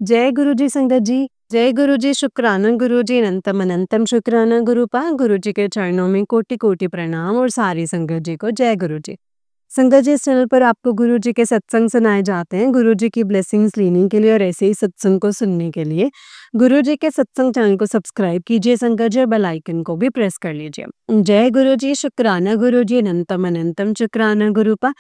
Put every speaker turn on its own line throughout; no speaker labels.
जय गुरु जी संगत जी। जय गुरु जी, शुक्राना गुरु जी, अनंतम अनंतम शुक्राना गुरुपा। गुरु जी के चरणों में कोटि कोटि प्रणाम और सारी संगत जी को जय गुरु जी। संगत जी, इस चैनल पर आपको गुरु जी के सत्संग सुनाए जाते हैं। गुरु जी की ब्लेसिंग्स लेने के लिए और ऐसे ही सत्संग को सुनने के लिए गुरु जी के सत्संग चैनल को सब्सक्राइब कीजिए संगत जी, और बेल आइकन को भी प्रेस कर लीजिए। जय गुरु जी, शुक्राना गुरु जी, अनंतम अनंतम शुक्राना गुरुपा।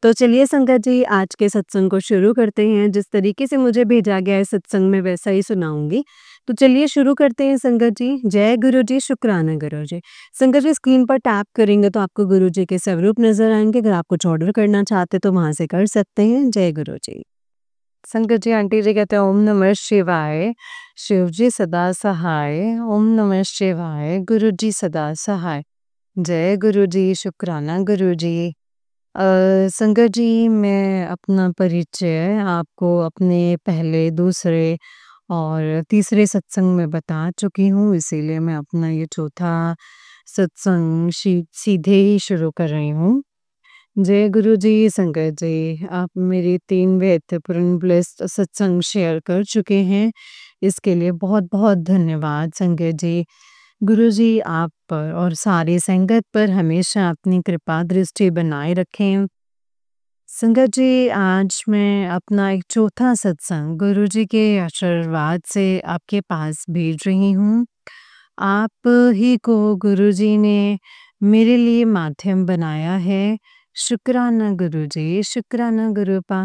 तो चलिए संगत जी, आज के सत्संग को शुरू करते हैं। जिस तरीके से मुझे भेजा गया है सत्संग में वैसा ही सुनाऊंगी। तो चलिए शुरू करते हैं संगत जी। जय गुरु जी, शुक्राना गुरु जी। संगत जी, स्क्रीन पर टैप करेंगे तो आपको गुरु जी के स्वरूप नजर आएंगे। अगर आप कुछ ऑर्डर करना चाहते तो वहां से कर सकते हैं। जय गुरु जी। संगत जी, आंटी जी कहते हैं ओम नमः शिवाय, शिव जी सदा सहाय। ओम नमः शिवाय, गुरु जी सदा सहाय। जय गुरु जी, शुक्राना गुरु जी। संगत जी, मैं अपना परिचय आपको अपने पहले, दूसरे और तीसरे सत्संग में बता चुकी हूँ, इसीलिए मैं अपना ये चौथा सत्संग सीधे ही शुरू कर रही हूँ। जय गुरु जी। संगत जी, आप मेरे 3 महत्वपूर्ण ब्लेस्ड सत्संग शेयर कर चुके हैं, इसके लिए बहुत बहुत धन्यवाद संगत जी। गुरु जी आप पर और सारी संगत पर हमेशा अपनी कृपा दृष्टि बनाए रखें। संगत जी, आज मैं अपना एक चौथा सत्संग गुरु जी के आशीर्वाद से आपके पास भेज रही हूँ। आप ही को गुरु जी ने मेरे लिए माध्यम बनाया है। शुक्राना गुरु जी, शुक्राना गुरुपा।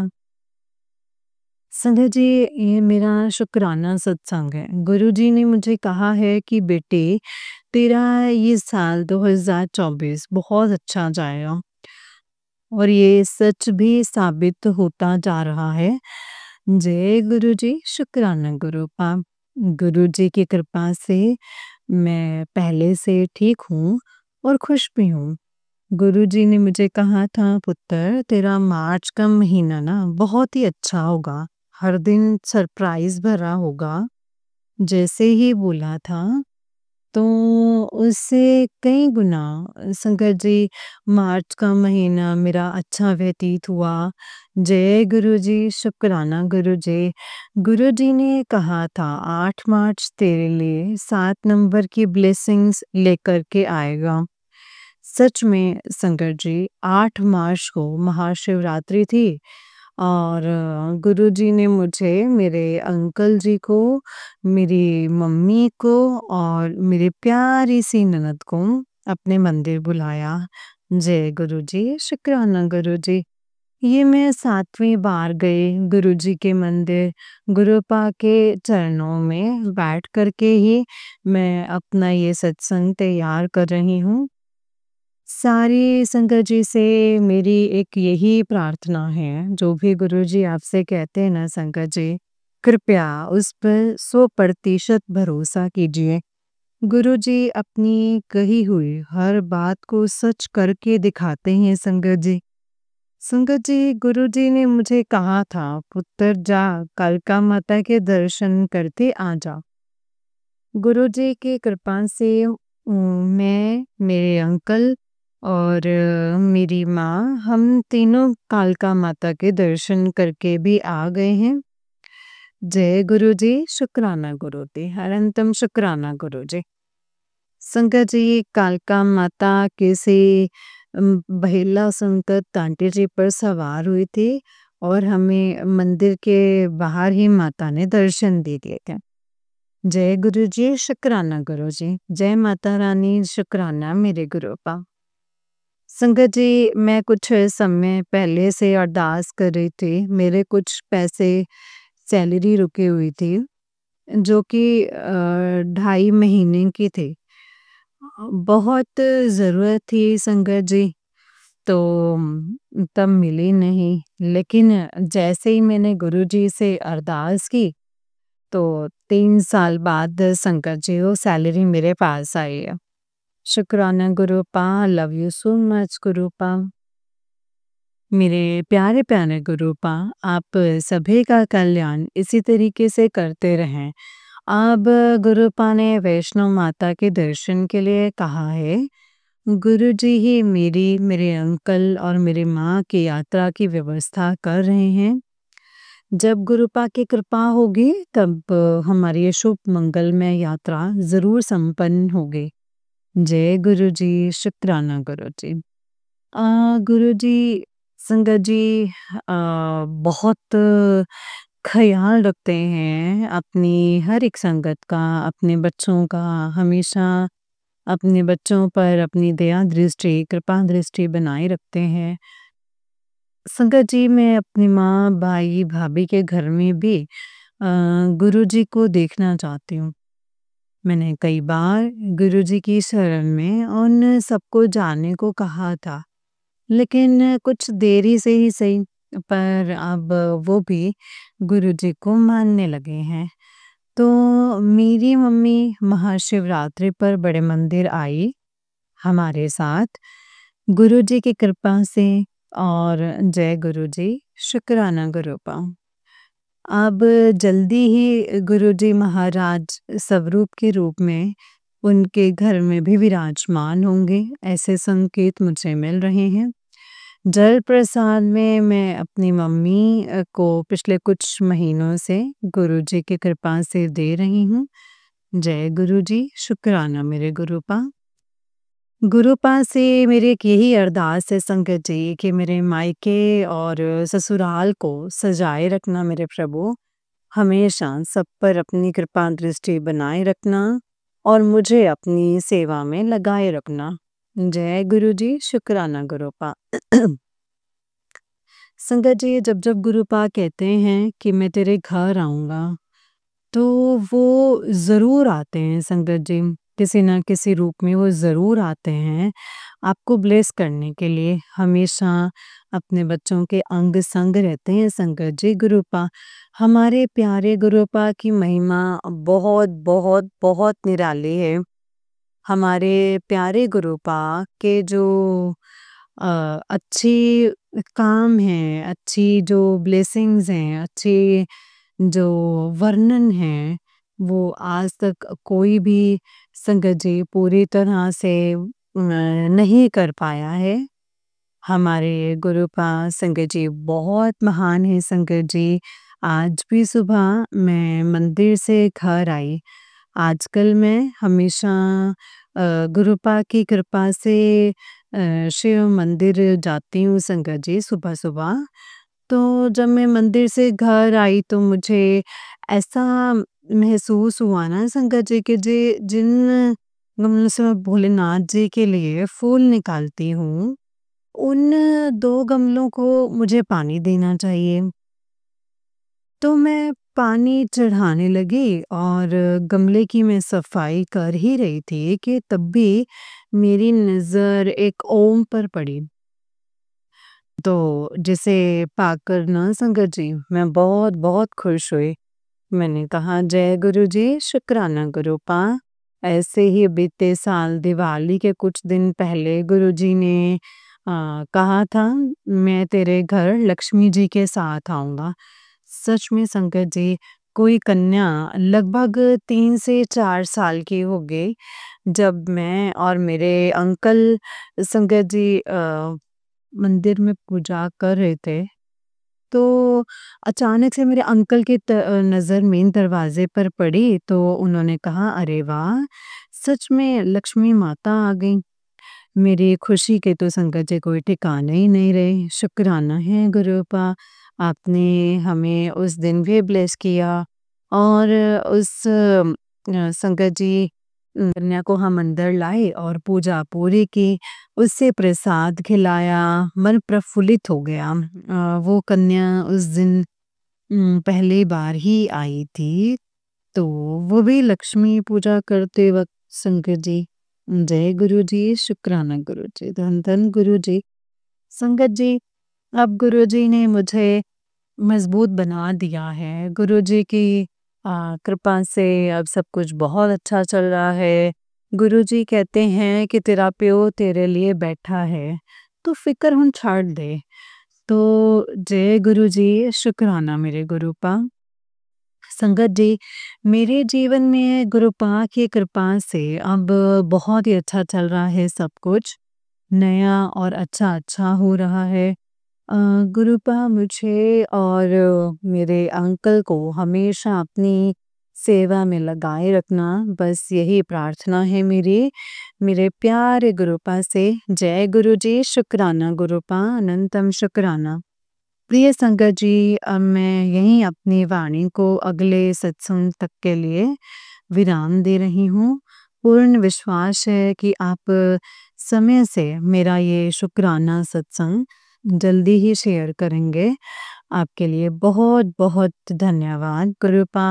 संगत जी, ये मेरा शुक्राना सत्संग है। गुरु जी ने मुझे कहा है कि बेटे, तेरा ये साल 2024 बहुत अच्छा जाएगा, और ये सच भी साबित होता जा रहा है। जय गुरु जी, शुक्राना गुरुपा। गुरु जी की कृपा से मैं पहले से ठीक हूँ और खुश भी हूँ। गुरु जी ने मुझे कहा था, पुत्र तेरा मार्च का महीना ना बहुत ही अच्छा होगा, हर दिन सरप्राइज भरा होगा। जैसे ही बोला था, तो उससे कई गुना संगत जी मार्च का महीना मेरा अच्छा व्यतीत हुआ। जय गुरु जी, शुक्राना गुरु जी। गुरु जी ने कहा था 8 मार्च तेरे लिए 7 नंबर की ब्लेसिंग्स लेकर के आएगा। सच में संगत जी, 8 मार्च को महाशिवरात्रि थी, और गुरु जी ने मुझे, मेरे अंकल जी को, मेरी मम्मी को और मेरी प्यारी सी ननद को अपने मंदिर बुलाया। जय गुरु जी, शुक्राना गुरु जी। ये मैं 7वीं बार गई गुरु जी के मंदिर। गुरुपा के चरणों में बैठ करके ही मैं अपना ये सत्संग तैयार कर रही हूँ। सारी संगत जी से मेरी एक यही प्रार्थना है, जो भी गुरुजी आपसे कहते हैं ना संगत जी, कृपया उस पर 100% भरोसा कीजिए। गुरुजी अपनी कही हुई हर बात को सच करके दिखाते हैं संगत जी। संगत जी, गुरुजी ने मुझे कहा था, पुत्र जा कालका माता के दर्शन करते आ जा। गुरुजी की कृपा से मैं, मेरे अंकल और मेरी माँ, हम तीनों कालका माता के दर्शन करके भी आ गए हैं। जय गुरु जी, शुक्राना गुरु जी, अनंतम शुक्राना गुरु जी। संगत जी, कालका माता किसी महिला संत आंटी जी पर सवार हुई थी, और हमें मंदिर के बाहर ही माता ने दर्शन दे दिए थे। जय गुरु जी, शुक्राना गुरु जी। जय माता रानी, शुक्राना मेरे गुरुपा। संगत जी, मैं कुछ समय पहले से अरदास कर रही थी। मेरे कुछ पैसे सैलरी रुकी हुई थी, जो कि 2.5 महीने की थी। बहुत ज़रूरत थी संगत जी, तो तब मिली नहीं। लेकिन जैसे ही मैंने गुरुजी से अरदास की, तो 3 साल बाद संगत जी वो सैलरी मेरे पास आई है। शुक्राना गुरुपा, लव यू सो मच गुरुपा। मेरे प्यारे प्यारे गुरुपा, आप सभी का कल्याण इसी तरीके से करते रहें। अब गुरुपा ने वैष्णो माता के दर्शन के लिए कहा है। गुरुजी ही मेरे अंकल और मेरी माँ की यात्रा की व्यवस्था कर रहे हैं। जब गुरुपा की कृपा होगी तब हमारी ये शुभ मंगलमय यात्रा ज़रूर संपन्न होगी। जय गुरुजी, शुक्राना गुरुजी। गुरुजी, संगत जी बहुत ख़याल रखते हैं अपनी हर एक संगत का, अपने बच्चों का, हमेशा अपने बच्चों पर अपनी दया दृष्टि, कृपा दृष्टि बनाए रखते हैं। संगत जी, मैं अपनी माँ, भाई, भाभी के घर में भी गुरुजी को देखना चाहती हूँ। मैंने कई बार गुरुजी की शरण में उन सबको जाने को कहा था, लेकिन कुछ देरी से ही सही, पर अब वो भी गुरुजी को मानने लगे हैं। तो मेरी मम्मी महाशिवरात्रि पर बड़े मंदिर आई हमारे साथ, गुरुजी की कृपा से। और जय गुरुजी, शुक्राना गुरुपा। अब जल्दी ही गुरुजी महाराज स्वरूप के रूप में उनके घर में भी विराजमान होंगे, ऐसे संकेत मुझे मिल रहे हैं। जल प्रसाद में मैं अपनी मम्मी को पिछले कुछ महीनों से गुरुजी की कृपा से दे रही हूँ। जय गुरुजी, शुक्राना मेरे गुरुपा। गुरुपा से मेरी एक यही अरदास है संगत जी कि मेरे मायके और ससुराल को सजाए रखना मेरे प्रभु, हमेशा सब पर अपनी कृपा दृष्टि बनाए रखना और मुझे अपनी सेवा में लगाए रखना। जय गुरुजी, शुक्राना गुरुपा। संगत जी, जब जब गुरुपा कहते हैं कि मैं तेरे घर आऊँगा, तो वो ज़रूर आते हैं संगत जी, किसी न किसी रूप में वो ज़रूर आते हैं, आपको ब्लेस करने के लिए। हमेशा अपने बच्चों के अंग संग रहते हैं संगत जी गुरुपा। हमारे प्यारे गुरुपा की महिमा बहुत बहुत बहुत निराली है। हमारे प्यारे गुरुपा के जो अच्छी काम हैं, अच्छी जो ब्लेसिंग्स हैं, अच्छी जो वर्णन है, वो आज तक कोई भी संगत जी पूरी तरह से नहीं कर पाया है। हमारे गुरुपा संगत जी बहुत महान है संगत जी। आज भी सुबह मैं मंदिर से घर आई। आजकल मैं हमेशा गुरुपा की कृपा से शिव मंदिर जाती हूँ संगत जी सुबह-सुबह। तो जब मैं मंदिर से घर आई तो मुझे ऐसा महसूस हुआ ना संगत जी कि जिन गमलों से मैं भोलेनाथ जी के लिए फूल निकालती हूँ, उन 2 गमलों को मुझे पानी देना चाहिए। तो मैं पानी चढ़ाने लगी और गमले की मैं सफाई कर ही रही थी कि तब भी मेरी नज़र एक ओम पर पड़ी। तो जिसे पाकर ना संगत जी मैं बहुत बहुत खुश हुई। मैंने कहा जय गुरुजी, शुक्राना गुरुपा। ऐसे ही बीते साल दिवाली के कुछ दिन पहले गुरुजी ने कहा था मैं तेरे घर लक्ष्मी जी के साथ आऊँगा। सच में संगत जी, कोई कन्या लगभग 3 से 4 साल की हो गई जब मैं और मेरे अंकल संगत जी मंदिर में पूजा कर रहे थे, तो अचानक से मेरे अंकल की नज़र मेन दरवाज़े पर पड़ी तो उन्होंने कहा, "अरे वाह! सच में लक्ष्मी माता आ गई।" मेरी खुशी के तो संगत जी कोई ठिकाने ही नहीं रहे। शुक्राना है गुरुपा, आपने हमें उस दिन भी ब्लेस किया और उस संगत जी कन्या को हम अंदर लाए और पूजा पूरी की, उससे प्रसाद खिलाया, मन प्रफुल्लित हो गया। वो कन्या उस दिन पहली बार ही आई थी, तो वो भी लक्ष्मी पूजा करते वक़्त संगत जी। जय गुरुजी, शुक्राना गुरुजी, धन धन गुरुजी। संगत जी, अब गुरुजी ने मुझे मज़बूत बना दिया है। गुरुजी की कृपा से अब सब कुछ बहुत अच्छा चल रहा है। गुरुजी कहते हैं कि तेरा प्यो तेरे लिए बैठा है, तो फ़िक्र हुन छाड़ दे। तो जय गुरुजी, शुक्राना मेरे गुरुपा। संगत जी, मेरे जीवन में गुरुपा की कृपा से अब बहुत ही अच्छा चल रहा है सब कुछ। नया और अच्छा-अच्छा हो रहा है। अ, गुरुपा मुझे और मेरे अंकल को हमेशा अपनी सेवा में लगाए रखना, बस यही प्रार्थना है मेरी। मेरे प्यारे गुरुपा से जय गुरु जी, शुक्राना गुरुपा, अनंतम शुक्राना। प्रिय संगत जी, अब मैं यहीं अपनी वाणी को अगले सत्संग तक के लिए विराम दे रही हूँ। पूर्ण विश्वास है कि आप समय से मेरा ये शुक्राना सत्संग जल्दी ही शेयर करेंगे। आपके लिए बहुत-बहुत धन्यवाद। कृपा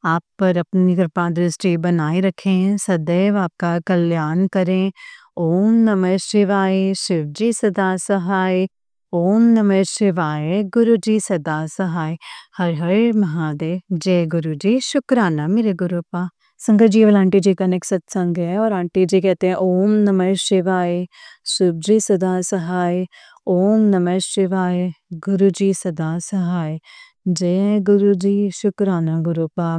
आप पर अपनी कृपा दृष्टि बनाए रखें, सदैव आपका कल्याण करें। ओम नमः शिवाय, शिव जी सदा सहाय। ओम नमः शिवाय, गुरु जी सदा सहाय। हर हर महादेव। जय गुरु जी, शुक्राना मेरे गुरुपा। संगत जी वाला आंटी जी का नेक्स्ट सत्संग है और आंटी जी कहते हैं ओम नमः शिवाय, शिव जी सदा सहाय। ओम नमः शिवाय, गुरु जी सदा सहाय। जय गुरु जी, शुक्राना गुरुपा।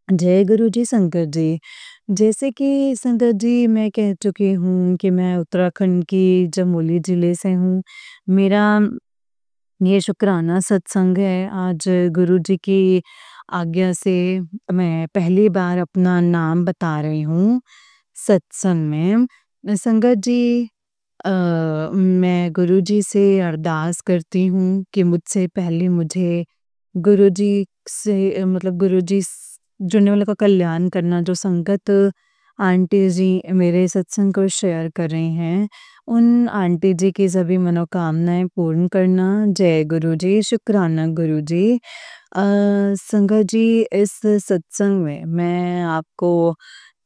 जय गुरु जी संगत जी। जैसे कि संगत जी मैं कह चुकी हूँ कि मैं उत्तराखंड की चमोली जिले से हूँ। मेरा ये शुक्राना सत्संग है। आज गुरु जी की आज्ञा से मैं पहली बार अपना नाम बता रही हूँ सत्संग में। संगत जी, मैं गुरु जी से अरदास करती हूँ कि मुझसे पहले मुझे गुरु जी से मतलब गुरु जी जुड़ने वालों का कल्याण करना, जो संगत आंटी जी मेरे सत्संग को शेयर कर रही हैं, उन आंटी जी की सभी मनोकामनाएं पूर्ण करना। जय गुरु जी, शुक्राना गुरु जी। संगत जी, इस सत्संग में मैं आपको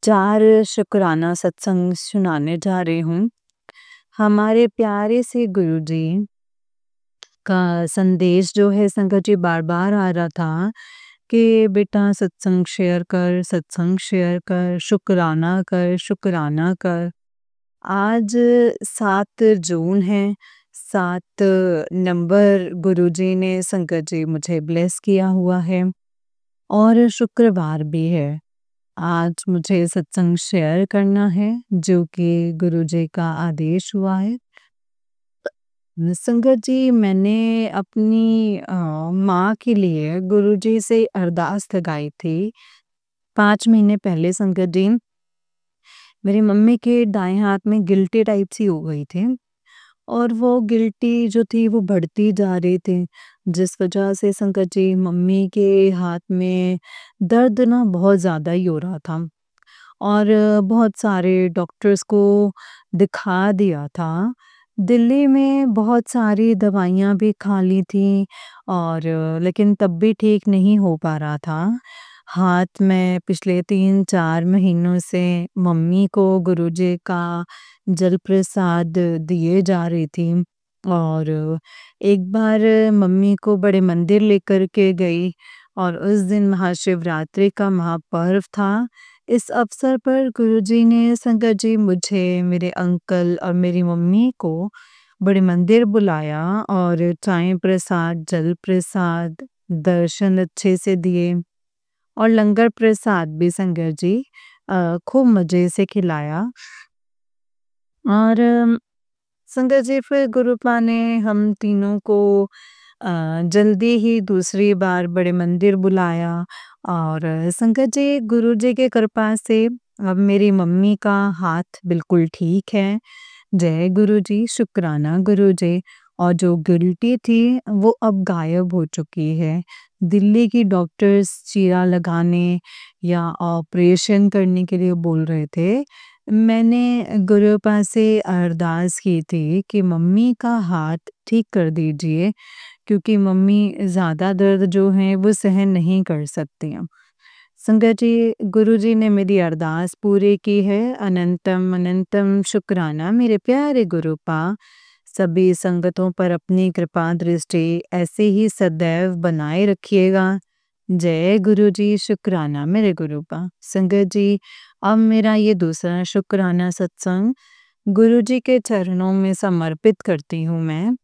4 शुक्राना सत्संग सुनाने जा रही हूँ। हमारे प्यारे से गुरु जी का संदेश जो है संगत जी बार-बार आ रहा था कि बेटा सत्संग शेयर कर, शुक्राना कर, शुक्राना कर। आज 7 जून है, 7 नंबर गुरुजी ने संगत जी मुझे ब्लेस किया हुआ है और शुक्रवार भी है। आज मुझे सत्संग शेयर करना है जो कि गुरुजी का आदेश हुआ है। संगत जी, मैंने अपनी माँ के लिए गुरुजी से अरदास लगाई थी 5 महीने पहले। संगत जी, मेरी मम्मी के दाएं हाथ में गिल्टी टाइप सी हो गई थी और वो गिल्टी जो थी वो बढ़ती जा रही थी, जिस वजह से संगत जी मम्मी के हाथ में दर्द ना बहुत ज़्यादा ही हो रहा था और बहुत सारे डॉक्टर्स को दिखा दिया था। दिल्ली में बहुत सारी दवाइयाँ भी खा ली थी और लेकिन तब भी ठीक नहीं हो पा रहा था। हाथ में पिछले 3-4 महीनों से मम्मी को गुरुजी का जल प्रसाद दिए जा रही थी और एक बार मम्मी को बड़े मंदिर लेकर के गई और उस दिन महाशिवरात्रि का महापर्व था। इस अवसर पर गुरुजी ने संगत जी मुझे, मेरे अंकल और मेरी मम्मी को बड़े मंदिर बुलाया और चाय प्रसाद, जल प्रसाद, दर्शन अच्छे से दिए और लंगर प्रसाद भी संगत जी खूब मज़े से खिलाया। और संगत जी फिर गुरुपा ने हम तीनों को जल्दी ही दूसरी बार बड़े मंदिर बुलाया और संगत जी गुरुजी की कृपा से अब मेरी मम्मी का हाथ बिल्कुल ठीक है। जय गुरु जी, शुक्राना गुरु जी। और जो गिल्टी थी वो अब गायब हो चुकी है। दिल्ली की डॉक्टर्स चीरा लगाने या ऑपरेशन करने के लिए बोल रहे थे। मैंने गुरुपा से अरदास की थी कि मम्मी का हाथ ठीक कर दीजिए क्योंकि मम्मी ज़्यादा दर्द जो है वो सहन नहीं कर सकती हैं। संगत जी, गुरुजी ने मेरी अरदास पूरी की है। अनंतम अनंतम शुक्राना मेरे प्यारे गुरुपा। सभी संगतों पर अपनी कृपा दृष्टि ऐसे ही सदैव बनाए रखिएगा। जय गुरु जी, शुक्राना मेरे गुरुपा। संगत जी, अब मेरा ये दूसरा शुक्राना सत्संग गुरु जी के चरणों में समर्पित करती हूँ मैं।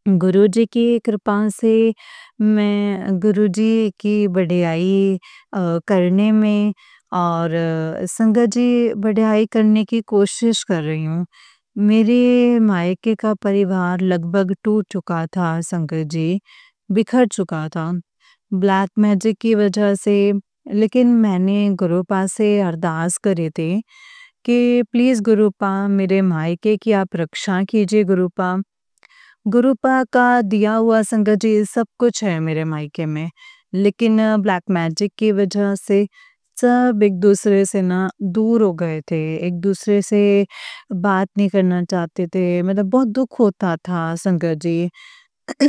गुरु जी की कृपा से मैं गुरु जी की वडियाई करने में और संगत जी वडियाई करने की कोशिश कर रही हूँ। मेरे मायके का परिवार लगभग टूट चुका था संकट जी, बिखर चुका था ब्लैक मैजिक की वजह से। लेकिन मैंने गुरुपा से अरदास करे थे कि प्लीज़ गुरुपा मेरे मायके की आप रक्षा कीजिए गुरुपा। गुरुपा का दिया हुआ संगत जी सब कुछ है मेरे मायके में, लेकिन ब्लैक मैजिक की वजह से सब एक दूसरे से ना दूर हो गए थे, एक दूसरे से बात नहीं करना चाहते थे, मतलब बहुत दुख होता था संगत जी।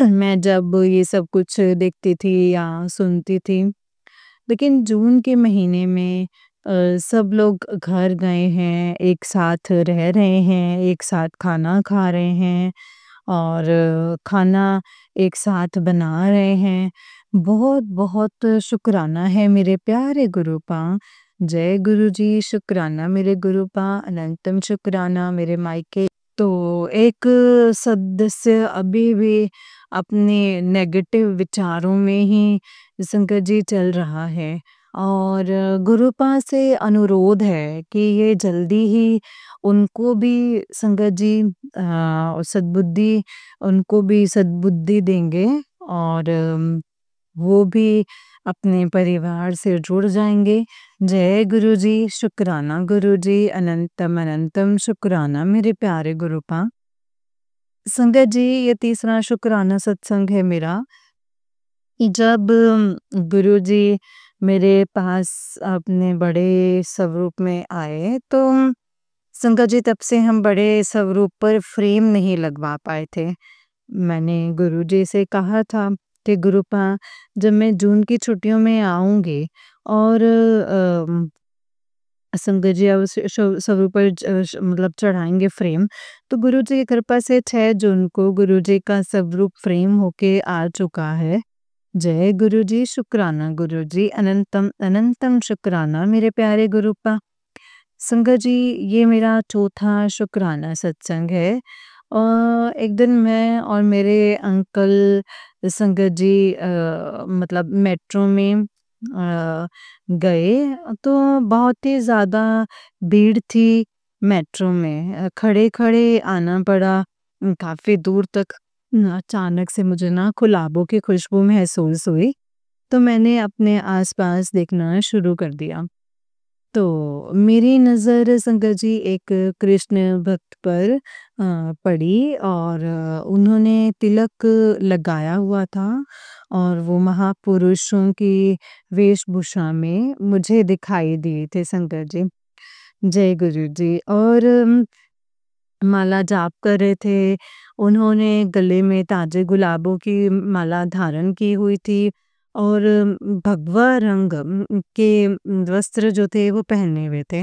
मैं जब ये सब कुछ देखती थी या सुनती थी। लेकिन जून के महीने में सब लोग घर गए हैं, एक साथ रह रहे हैं, एक साथ खाना खा रहे हैं और खाना एक साथ बना रहे हैं। बहुत-बहुत शुक्राना है मेरे प्यारे गुरुपा। जय गुरु जी, शुक्राना मेरे गुरुपा, अनंतम शुक्राना मेरे मायके। तो एक सदस्य अभी भी अपने नेगेटिव विचारों में ही संकट जी चल रहा है और गुरुपा से अनुरोध है कि ये जल्दी ही उनको भी संगत जी सद्बुद्धि उनको भी सद्बुद्धि देंगे और वो भी अपने परिवार से जुड़ जाएंगे। जय गुरु जी, शुक्राना गुरु जी, अनंतम अनंतम शुक्राना मेरे प्यारे गुरुपा। संगत जी ये तीसरा शुक्राना सत्संग है मेरा कि जब गुरुजी मेरे पास अपने बड़े स्वरूप में आए तो संगत जी तब से हम बड़े स्वरूप पर फ्रेम नहीं लगवा पाए थे। मैंने गुरुजी से कहा था कि गुरुपा जब मैं जून की छुट्टियों में आऊँगी और संगत जी अब स्वरूप पर मतलब चढ़ाएंगे फ्रेम, तो गुरुजी की कृपा से 6 जून को गुरुजी का स्वरूप फ्रेम होके आ चुका है। जय गुरुजी, शुक्राना गुरुजी, अनंतम अनंतम शुक्राना मेरे प्यारे गुरुपा। संगत जी ये मेरा चौथा शुक्राना सत्संग है। एक दिन मैं और मेरे अंकल संगत जी मतलब मेट्रो में गए तो बहुत ही ज़्यादा भीड़ थी मेट्रो में। खड़े-खड़े आना पड़ा काफ़ी दूर तक। अचानक से मुझे ना गुलाबों की खुशबू महसूस हुई, तो मैंने अपने आस-पास देखना शुरू कर दिया। तो मेरी नज़र संगत जी एक कृष्ण भक्त पर पड़ी और उन्होंने तिलक लगाया हुआ था और वो महापुरुषों की वेशभूषा में मुझे दिखाई दिए थे संगत जी। जय गुरु जी और माला जाप कर रहे थे। उन्होंने गले में ताजे गुलाबों की माला धारण की हुई थी और भगवा रंग के वस्त्र जो थे वो पहने हुए थे।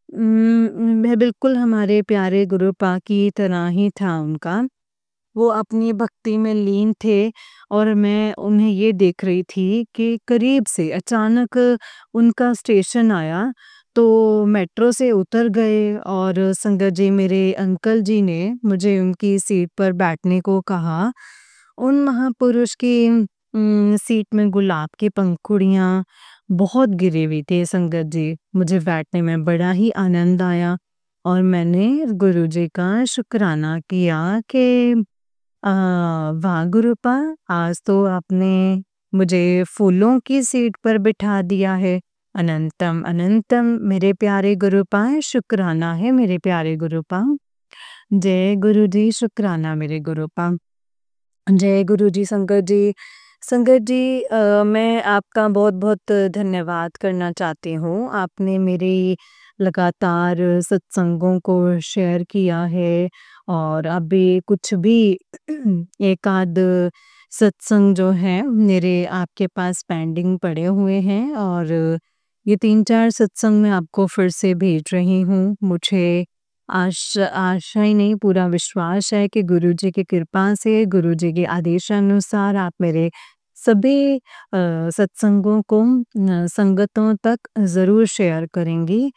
मैं बिल्कुल हमारे प्यारे गुरुपा की तरह ही था उनका। वो अपनी भक्ति में लीन थे और मैं उन्हें ये देख रही थी कि करीब से अचानक उनका स्टेशन आया तो मेट्रो से उतर गए और संगत जी मेरे अंकल जी ने मुझे उनकी सीट पर बैठने को कहा। उन महापुरुष की सीट में गुलाब की पंखुड़ियाँ बहुत गिरी हुई थी संगत जी। मुझे बैठने में बड़ा ही आनंद आया और मैंने गुरुजी का शुक्राना किया कि अ, वाह गुरुपा आज तो आपने मुझे फूलों की सीट पर बिठा दिया है। अनंतम अनंतम मेरे प्यारे गुरुपा शुक्राना है मेरे प्यारे गुरुपा। जय गुरु जी शुक्राना मेरे गुरुपा। जय गुरु जी संगत जी। संगत जी मैं आपका बहुत-बहुत धन्यवाद करना चाहती हूँ। आपने मेरी लगातार सत्संगों को शेयर किया है और अभी कुछ भी एक आध सत्संग जो है मेरे आपके पास पेंडिंग पड़े हुए हैं और ये 3-4 सत्संग मैं आपको फिर से भेज रही हूँ। मुझे आशा ही नहीं पूरा विश्वास है कि गुरुजी की कृपा से गुरुजी के आदेशानुसार आप मेरे सभी सत्संगों को संगतों तक ज़रूर शेयर करेंगी।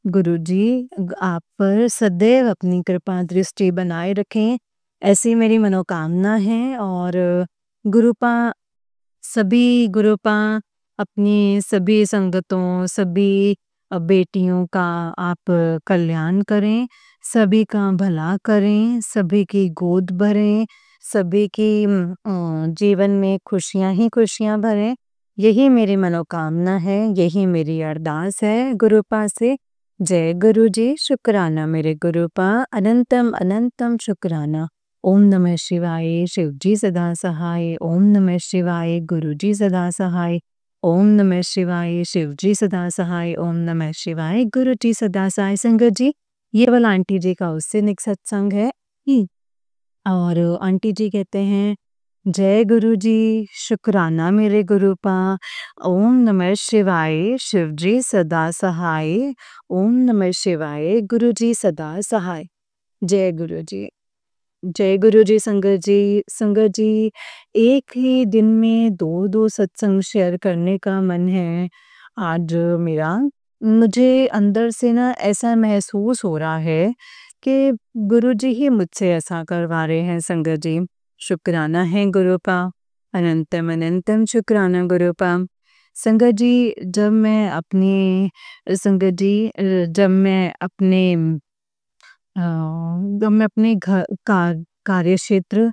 गुरुजी आप पर सदैव अपनी कृपा दृष्टि बनाए रखें, ऐसी मेरी मनोकामना है और गुरुपा सभी गुरुपा अपनी सभी संगतों, सभी बेटियों का आप कल्याण करें। सभी का भला करें, सभी की गोद भरें, सभी की जीवन में खुशियाँ ही खुशियाँ भरें। यही मेरी मनोकामना है, यही मेरी अरदास है गुरुपा से। जय गुरु जी, शुक्राना मेरे गुरुपा, अनंतम अनंतम शुक्राना। ओम नमः शिवाय, शिव जी सदा सहाय। ओम नमः शिवाय, गुरु जी सदा सहाय। ओम नमः शिवाय, शिव जी सदा सहाय। ओम नमः शिवाय, गुरु जी सदा सहाय। संगत जी, ये वाला आंटी जी का उससे निक सत्संग है। और आंटी जी कहते हैं, जय गुरु जी, शुक्राना मेरे गुरुपा। ओम नमः शिवाय, शिव जी सदा सहाय। ओम नमः शिवाय, गुरु जी सदा सहाय। जय गुरु जी। जय गुरु जी संगत जी। संगत जी, एक ही दिन में 2-2 सत्संग शेयर करने का मन है आज मेरा। मुझे अंदर से ना ऐसा महसूस हो रहा है कि गुरु जी ही मुझसे ऐसा करवा रहे हैं संगत जी। शुक्राना है गुरुपा, अनंतम अनंतम शुक्राना गुरुपा। संगत जी, जब मैं अपने अ, जब मैं अपने घ का कार्यक्षेत्र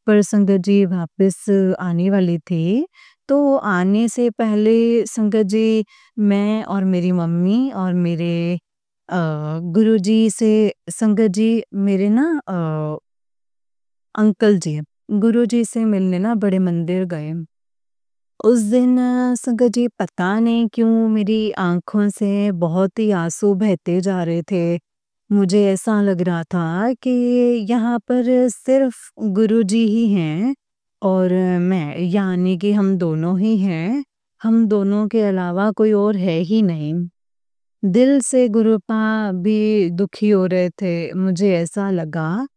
पर संगत जी वापस आने वाली थी, तो आने से पहले संगत जी मैं और मेरी मम्मी और मेरे गुरुजी से संगत जी मेरे ना अंकल जी गुरुजी से मिलने ना बड़े मंदिर गए। उस दिन संगत जी पता नहीं क्यों मेरी आँखों से बहुत ही आँसू बहते जा रहे थे। मुझे ऐसा लग रहा था कि यहाँ पर सिर्फ़ गुरुजी ही हैं और मैं, यानी कि हम दोनों ही हैं। हम दोनों के अलावा कोई और है ही नहीं। दिल से गुरुपा भी दुखी हो रहे थे, मुझे ऐसा लगा।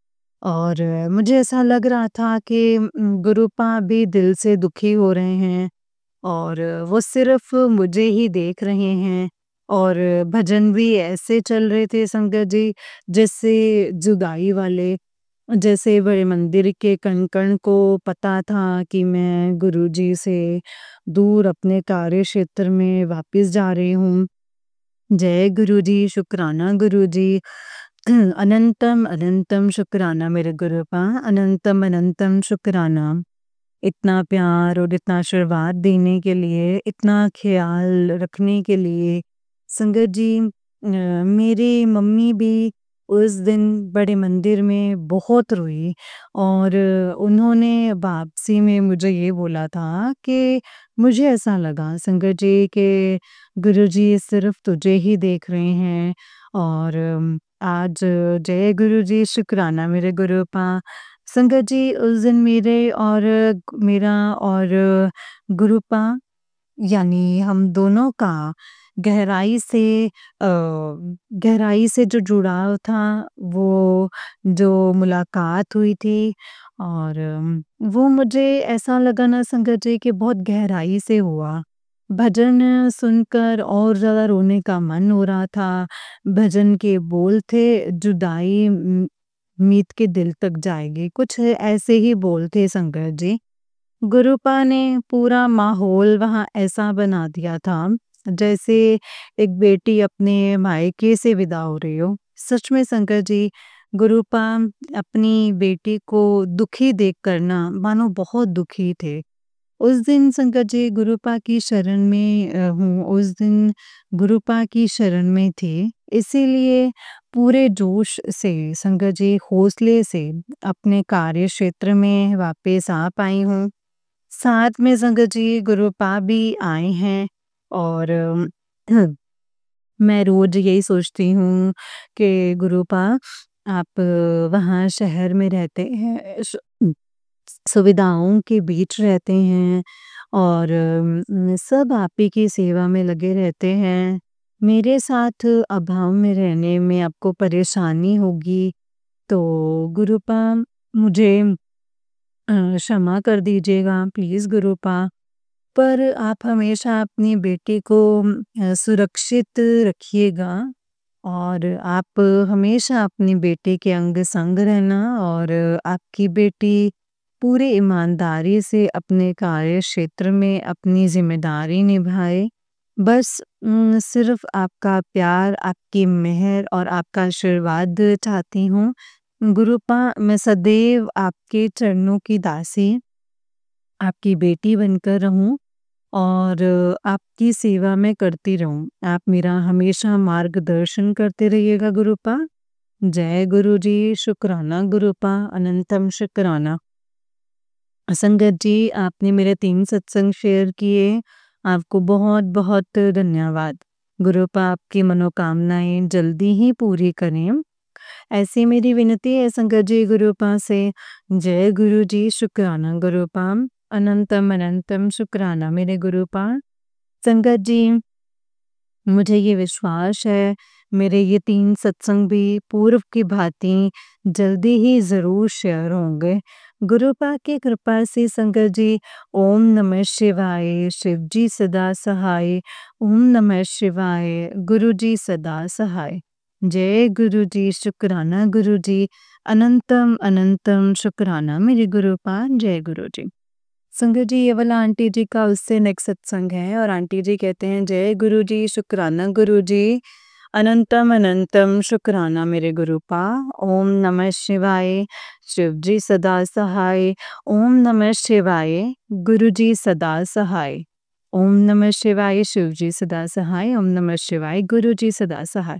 और मुझे ऐसा लग रहा था कि गुरुपा भी दिल से दुखी हो रहे हैं और वो सिर्फ़ मुझे ही देख रहे हैं। और भजन भी ऐसे चल रहे थे संगत जी, जैसे जुदाई वाले। जैसे बड़े मंदिर के कण-कण को पता था कि मैं गुरुजी से दूर अपने कार्यक्षेत्र में वापस जा रही हूँ। जय गुरु जी, शुक्राना गुरु जी। अनंतम अनंतम शुक्राना मेरे गुरुपा, अनंतम अनंतम शुक्राना। इतना प्यार और इतना आशीर्वाद देने के लिए, इतना ख़्याल रखने के लिए। संगत जी, मेरी मम्मी भी उस दिन बड़े मंदिर में बहुत रोई और उन्होंने वापसी में मुझे ये बोला था कि मुझे ऐसा लगा संगत जी कि गुरुजी सिर्फ़ तुझे ही देख रहे हैं। और आज जय गुरु जी, शुक्राना मेरे गुरुपा। संगत जी, उस दिन मेरा और गुरुपा, यानी हम दोनों का गहराई से जो जुड़ाव था, वो जो मुलाकात हुई थी। और वो मुझे ऐसा लगा ना संगत जी कि बहुत गहराई से हुआ। भजन सुनकर और ज़्यादा रोने का मन हो रहा था। भजन के बोल थे, जुदाई मीत के दिल तक जाएगी, कुछ ऐसे ही बोल थे संगत जी। गुरुपा ने पूरा माहौल वहाँ ऐसा बना दिया था, जैसे एक बेटी अपने मायके से विदा हो रही हो। सच में संगत जी, गुरुपा अपनी बेटी को दुखी देखकर ना मानो बहुत दुखी थे। उस दिन संगत जी गुरुपा की शरण में उस दिन गुरुपा की शरण में थी, इसीलिए पूरे जोश से संगत जी हौसले से अपने कार्य क्षेत्र में वापस आ पाई हूँ। साथ में संगत जी गुरुपा भी आए हैं और मैं रोज यही सोचती हूँ कि गुरुपा, आप वहाँ शहर में रहते हैं, सुविधाओं के बीच रहते हैं और सब आप ही की सेवा में लगे रहते हैं। मेरे साथ अभाव में रहने में आपको परेशानी होगी, तो गुरुपा मुझे क्षमा कर दीजिएगा प्लीज़ गुरुपा। पर आप हमेशा अपनी बेटी को सुरक्षित रखिएगा और आप हमेशा अपनी बेटी के अंग संग रहना और आपकी बेटी पूरी ईमानदारी से अपने कार्य क्षेत्र में अपनी ज़िम्मेदारी निभाए। बस सिर्फ़ आपका प्यार, आपकी मेहर और आपका आशीर्वाद चाहती हूँ। गुरुपा मैं सदैव आपके चरणों की दासी, आपकी बेटी बनकर रहूँ और आपकी सेवा मैं करती रहूँ। आप मेरा हमेशा मार्गदर्शन करते रहिएगा गुरुपा। जय गुरु जी, शुक्राना गुरुपा, अनंतम शुक्राना। संगत जी, आपने मेरे 3 सत्संग शेयर किए, आपको बहुत-बहुत धन्यवाद। गुरुपा आपकी मनोकामनाएँ जल्दी ही पूरी करें। ऐसी मेरी विनती है संगत जी गुरुपा से। जय गुरु जी, शुक्राना गुरुपा, अनंतम अनंतम शुक्राना मेरे गुरुपा। संगत जी, मुझे ये विश्वास है, मेरे ये 3 सत्संग भी पूर्व की भांति जल्दी ही ज़रूर शेयर होंगे। गुरुपा की कृपा से संगत जी, ओम नमः शिवाय, शिव जी सदा सहाय, ओम नमः शिवाय, गुरु जी सदा सहाय। जय गुरु जी, शुक्राना गुरु जी, अनंतम अनंतम शुक्राना मेरे गुरुपा, जय गुरु जी। संगत जी, ये वाला आंटी जी का उससे नेक्स्ट सत्संग है और आंटी जी कहते हैं जय गुरु जी, शुक्राना गुरु जी, अनंतम अनंतम शुक्राना मेरे गुरुपा, ओम नमः शिवाय, शिव जी सदा सहाय, ओम नमः शिवाय, गुरु जी सदा सहाय, ओम नमः शिवाय, शिव जी सदा सहाय, ओम नमः शिवाय, गुरु जी सदा सहाय।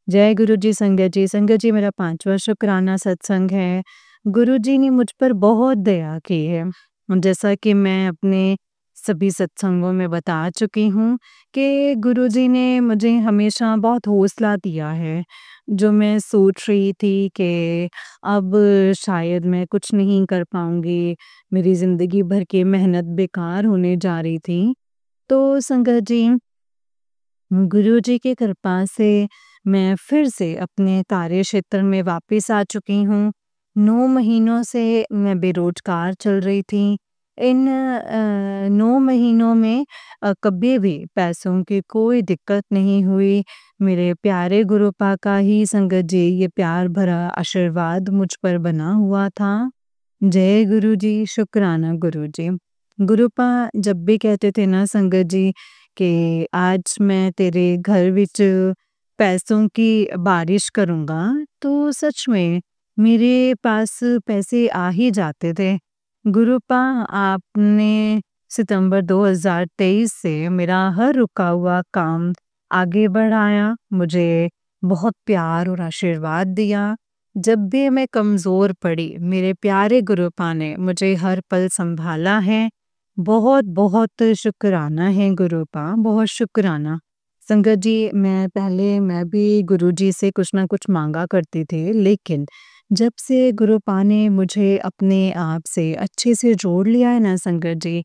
जय गुरु जी संगत जी। संगत जी, मेरा 5वां शुक्राना सत्संग है। गुरु जी ने मुझ पर बहुत दया की है। जैसा कि मैं अपने सभी सत्संगों में बता चुकी हूँ कि गुरुजी ने मुझे हमेशा बहुत हौसला दिया है। जो मैं सोच रही थी कि अब शायद मैं कुछ नहीं कर पाऊँगी, मेरी ज़िंदगी भर की मेहनत बेकार होने जा रही थी। तो संगत जी, गुरुजी की कृपा से मैं फिर से अपने कार्य क्षेत्र में वापस आ चुकी हूँ। 9 महीनों से मैं बेरोज़गार चल रही थी। इन 9 महीनों में कभी भी पैसों की कोई दिक्कत नहीं हुई। मेरे प्यारे गुरुपा का ही संगत जी ये प्यार भरा आशीर्वाद मुझ पर बना हुआ था। जय गुरु जी, शुक्राना गुरु जी। गुरुपा जब भी कहते थे ना संगत जी कि आज मैं तेरे घर विच पैसों की बारिश करूँगा, तो सच में मेरे पास पैसे आ ही जाते थे। गुरुपा आपने सितंबर 2023 से मेरा हर रुका हुआ काम आगे बढ़ाया, मुझे बहुत प्यार और आशीर्वाद दिया। जब भी मैं कमज़ोर पड़ी, मेरे प्यारे गुरुपा ने मुझे हर पल सँभाला है। बहुत-बहुत शुक्राना है गुरुपा, बहुत शुक्राना। संगत जी, मैं भी गुरुजी से कुछ न कुछ माँगा करती थी, लेकिन जब से गुरुपा ने मुझे अपने आप से अच्छे से जोड़ लिया है ना संगत जी,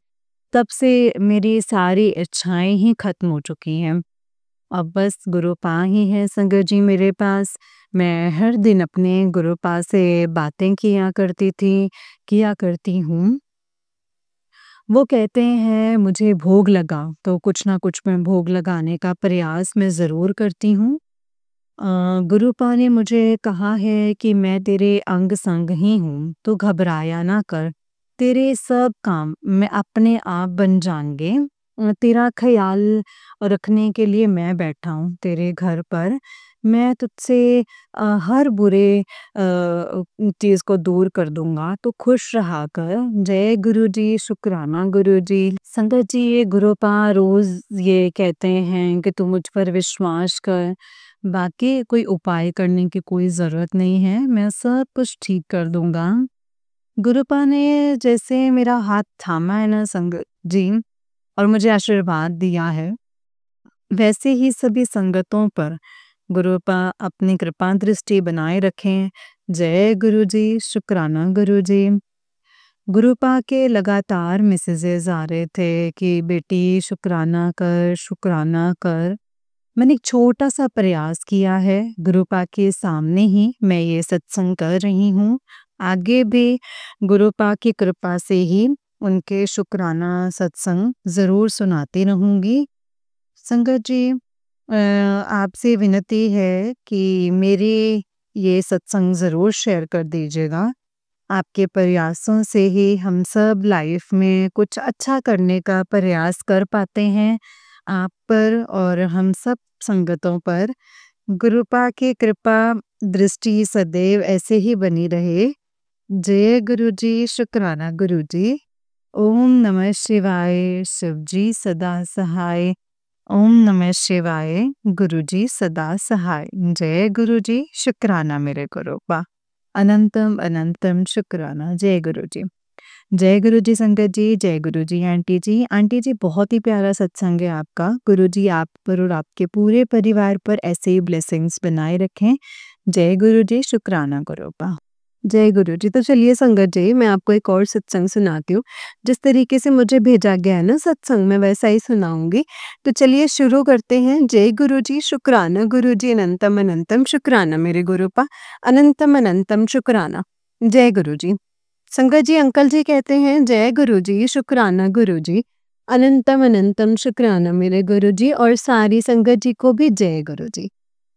तब से मेरी सारी इच्छाएँ ही ख़त्म हो चुकी हैं। अब बस गुरुपा ही है संगत जी मेरे पास। मैं हर दिन अपने गुरुपा से बातें किया करती हूँ। वो कहते हैं मुझे भोग लगा, तो कुछ ना कुछ मैं भोग लगाने का प्रयास मैं ज़रूर करती हूँ। गुरुपा ने मुझे कहा है कि मैं तेरे अंग-संग ही हूँ, तो घबराया ना कर। तेरे सब काम मैं अपने आप बन जाएँगे। तेरा ख़्याल रखने के लिए मैं बैठा हूँ तेरे घर पर। मैं तुझसे हर बुरे चीज़ को दूर कर दूँगा, तो खुश रहा कर। जय गुरु जी, शुक्राना गुरु जी। संगत जी, ये गुरुपा रोज़ ये कहते हैं कि तू मुझ पर विश्वास कर, बाकी कोई उपाय करने की कोई ज़रूरत नहीं है, मैं सब कुछ ठीक कर दूँगा। गुरुपा ने जैसे मेरा हाथ थामा है ना संगत जी और मुझे आशीर्वाद दिया है, वैसे ही सभी संगतों पर गुरुपा अपनी कृपा दृष्टि बनाए रखें। जय गुरु जी, शुक्राना गुरु जी। गुरुपा के लगातार मैसेजेस आ रहे थे कि बेटी शुक्राना कर, शुक्राना कर। मैंने एक छोटा-सा प्रयास किया है, गुरुपा के सामने ही मैं ये सत्संग कर रही हूँ। आगे भी गुरुपा की कृपा से ही उनके शुक्राना सत्संग ज़रूर सुनाती रहूँगी। संगत जी, आपसे विनती है कि मेरे ये सत्संग ज़रूर शेयर कर दीजिएगा। आपके प्रयासों से ही हम सब लाइफ में कुछ अच्छा करने का प्रयास कर पाते हैं। आप पर और हम सब संगतों पर गुरुपा की कृपा दृष्टि सदैव ऐसे ही बनी रहे। जय गुरु जी, शुक्राना गुरु जी। ओम नमः शिवाय, शिव जी सदा सहाय। ओम नमः शिवाय, गुरु जी सदा सहाय। जय गुरु जी, शुक्राना मेरे गुरुपा। अनंतम अनंतम शुक्राना। जय गुरु जी। जय गुरु जी संगत जी, जय गुरु जी आंटी जी। आंटी जी बहुत ही प्यारा सत्संग है आपका। गुरु जी आप पर और आपके पूरे परिवार पर ऐसे ही ब्लेसिंग्स बनाए रखें। जय गुरु जी, शुक्राना गुरुपा। जय गुरु जी। तो चलिए संगत जी, मैं आपको एक और सत्संग सुनाती हूँ। जिस तरीके से मुझे भेजा गया है ना सत्संग, मैं वैसा ही सुनाऊंगी। तो चलिए शुरू करते हैं। जय गुरु जी, शुक्राना गुरु जी, अनंतम अनंतम शुक्राना मेरे गुरुपा। अनंतम अनंतम शुक्राना। जय गुरु जी। संगत जी, अंकल जी कहते हैं जय गुरु जी, शुक्राना गुरु जी। अनंतम अनंतम शुक्राना मेरे गुरु जी, और सारी संगत जी को भी जय गुरु जी।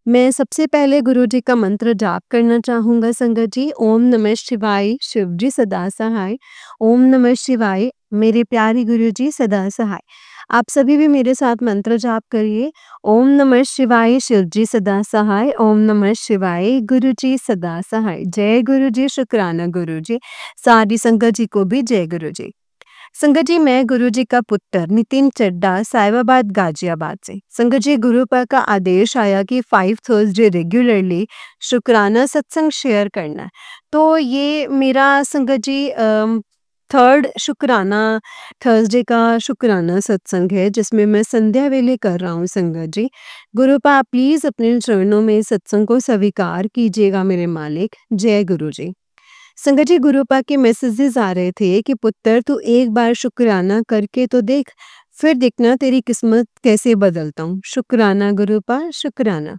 मैं सबसे पहले गुरु जी का मंत्र जाप करना चाहूँगा संगत जी। ओम नमः शिवाय, शिव जी सदा सहाय। ओम नमः शिवाय, मेरे प्यारे गुरु जी सदा सहाय। आप सभी भी मेरे साथ मंत्र जाप करिए। ओम नमः शिवाय, शिव जी सदा सहाय। ओम नमः शिवाय, गुरु जी सदा सहाय। जय गुरु जी, शुक्राना गुरु जी। सारी संगत जी को भी जय गुरु जी। संगत जी, मैं गुरु जी का पुत्र नितिन चड्डा, साहिबाबाद गाजियाबाद से। संगत जी, गुरुपा का आदेश आया कि 5 थर्सडे रेगुलरली शुक्राना सत्संग शेयर करना है। तो ये मेरा संगत जी थर्ड शुक्राना थर्सडे का शुक्राना सत्संग है, जिसमें मैं संध्या वेले कर रहा हूँ संगत जी। गुरुपा आप प्लीज अपने चरणों में इस सत्संग को स्वीकार कीजिएगा मेरे मालिक। जय गुरु जी। संगत जी, गुरुपा के मैसेजेस आ रहे थे कि पुत्र तू एक बार शुक्राना करके तो देख, फिर देखना तेरी किस्मत कैसे बदलता हूँ। शुक्राना गुरुपा, शुक्राना।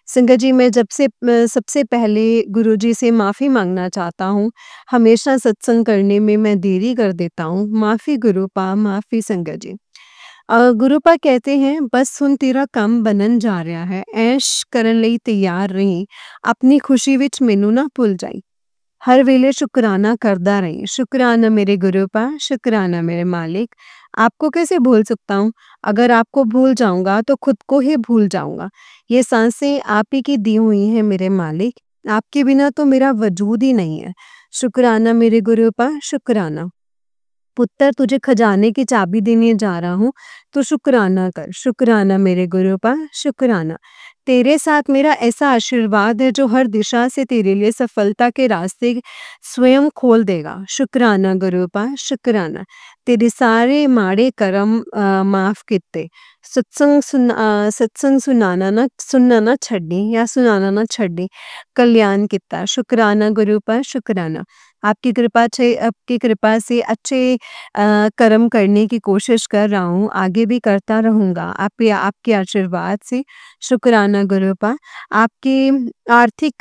संगत जी, मैं सबसे पहले गुरुजी से माफ़ी मांगना चाहता हूँ। हमेशा सत्संग करने में मैं देरी कर देता हूँ। माफ़ी गुरुपा, माफ़ी संगत जी। गुरुपा कहते हैं बस सुन तेरा ਕੰਮ बनन जा ਰਿਹਾ ਹੈ, ऐश ਕਰਨ ਲਈ ਤਿਆਰ ਰਹੀਂ, अपनी खुशी ਵਿੱਚ ਮੈਨੂੰ ਨਾ ਭੁੱਲ ਜਾਈਂ। हर वेले शुक्राना करदा रही। शुक्राना मेरे गुरुपा, शुक्राना मेरे मालिक। आपको कैसे भूल सकता हूँ? अगर आपको भूल जाऊंगा तो खुद को ही भूल जाऊंगा। ये सांसें आप ही की दी हुई हैं मेरे मालिक। आपके बिना तो मेरा वजूद ही नहीं है। शुक्राना मेरे गुरुपा, शुक्राना। पुत्र तुझे खजाने की चाबी देने जा रहा हूँ, तो शुक्राना कर। शुक्राना मेरे गुरुपा, शुक्राना। तेरे साथ मेरा ऐसा आशीर्वाद है जो हर दिशा से तेरे लिए सफलता के रास्ते स्वयं खोल देगा। शुक्राना गुरुपा, शुक्राना। तेरे सारे माड़े कर्म माफ किते। सत्संग सुनना ना छड्डी या सुनाना ना छड्डी। कल्याण किता। शुक्राना गुरुपा, शुक्राना। आपकी कृपा से अच्छे कर्म करने की कोशिश कर रहा हूँ, आगे भी करता रहूँगा। आपके आशीर्वाद से। शुक्राना गुरुपा। आपकी आर्थिक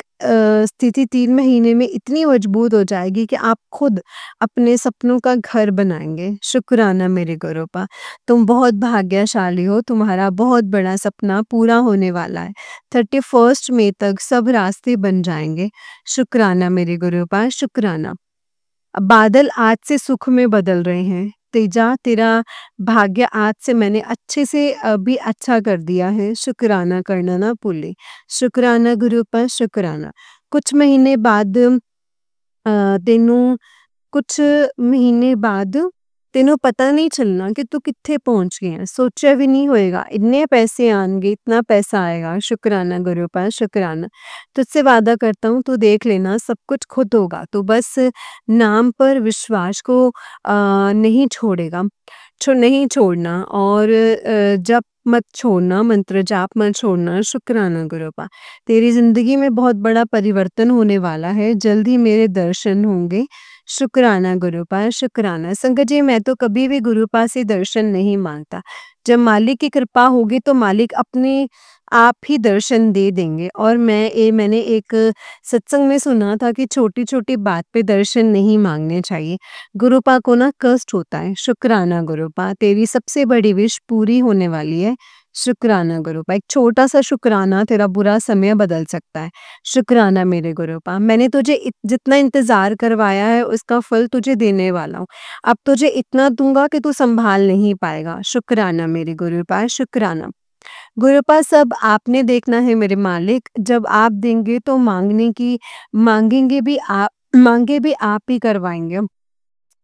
स्थिति 3 महीने में इतनी मजबूत हो जाएगी कि आप खुद अपने सपनों का घर बनाएँगे। शुक्राना मेरे गुरुपा। तुम बहुत भाग्यशाली हो, तुम्हारा बहुत बड़ा सपना पूरा होने वाला है। 31 मई तक सब रास्ते बन जाएँगे। शुक्राना मेरे गुरुपा, शुक्राना। बादल आज से सुख में बदल रहे हैं। तेजा, तेरा भाग्य आज से मैंने अच्छे से अभी अच्छा कर दिया है। शुक्राना करना ना भूले। शुक्राना गुरुपा, शुक्राना। कुछ महीने बाद तेनू कुछ महीने बाद तेनू पता नहीं चलना कि तू कित्थे पहुंच गया है। सोचा भी नहीं होएगा इतने पैसे आएंगे, इतना पैसा आएगा। शुक्राना गुरुपा, शुक्राना। तुझसे वादा करता हूँ, तू देख लेना सब कुछ खुद होगा। तू बस नाम पर विश्वास को नहीं छोड़ेगा, नहीं छोड़ना, और जप मत छोड़ना, मंत्र जाप मत छोड़ना। शुक्राना गुरुपा। तेरी जिंदगी में बहुत बड़ा परिवर्तन होने वाला है, जल्द ही मेरे दर्शन होंगे। शुक्राना गुरुपा, शुक्राना। संगत जी, मैं तो कभी भी गुरुपा से दर्शन नहीं मांगता। जब मालिक की कृपा होगी तो मालिक अपने आप ही दर्शन दे देंगे। और मैंने एक सत्संग में सुना था कि छोटी-छोटी बात पे दर्शन नहीं मांगने चाहिए। गुरुपा को ना कष्ट होता है। शुक्राना गुरुपा। तेरी सबसे बड़ी विश पूरी होने वाली है। शुक्राना गुरुपा, एक छोटा-सा शुक्राना तेरा बुरा समय बदल सकता है। शुक्राना मेरे गुरुपा, मैंने तुझे जितना इंतज़ार करवाया है उसका फल तुझे देने वाला हूँ। अब तुझे इतना दूँगा कि तू सँभाल नहीं पाएगा। शुक्राना मेरे गुरुपा, शुक्राना। गुरुपा सब आपने देखना है मेरे मालिक, जब आप देंगे तो माँगे भी आप ही करवाएँगे।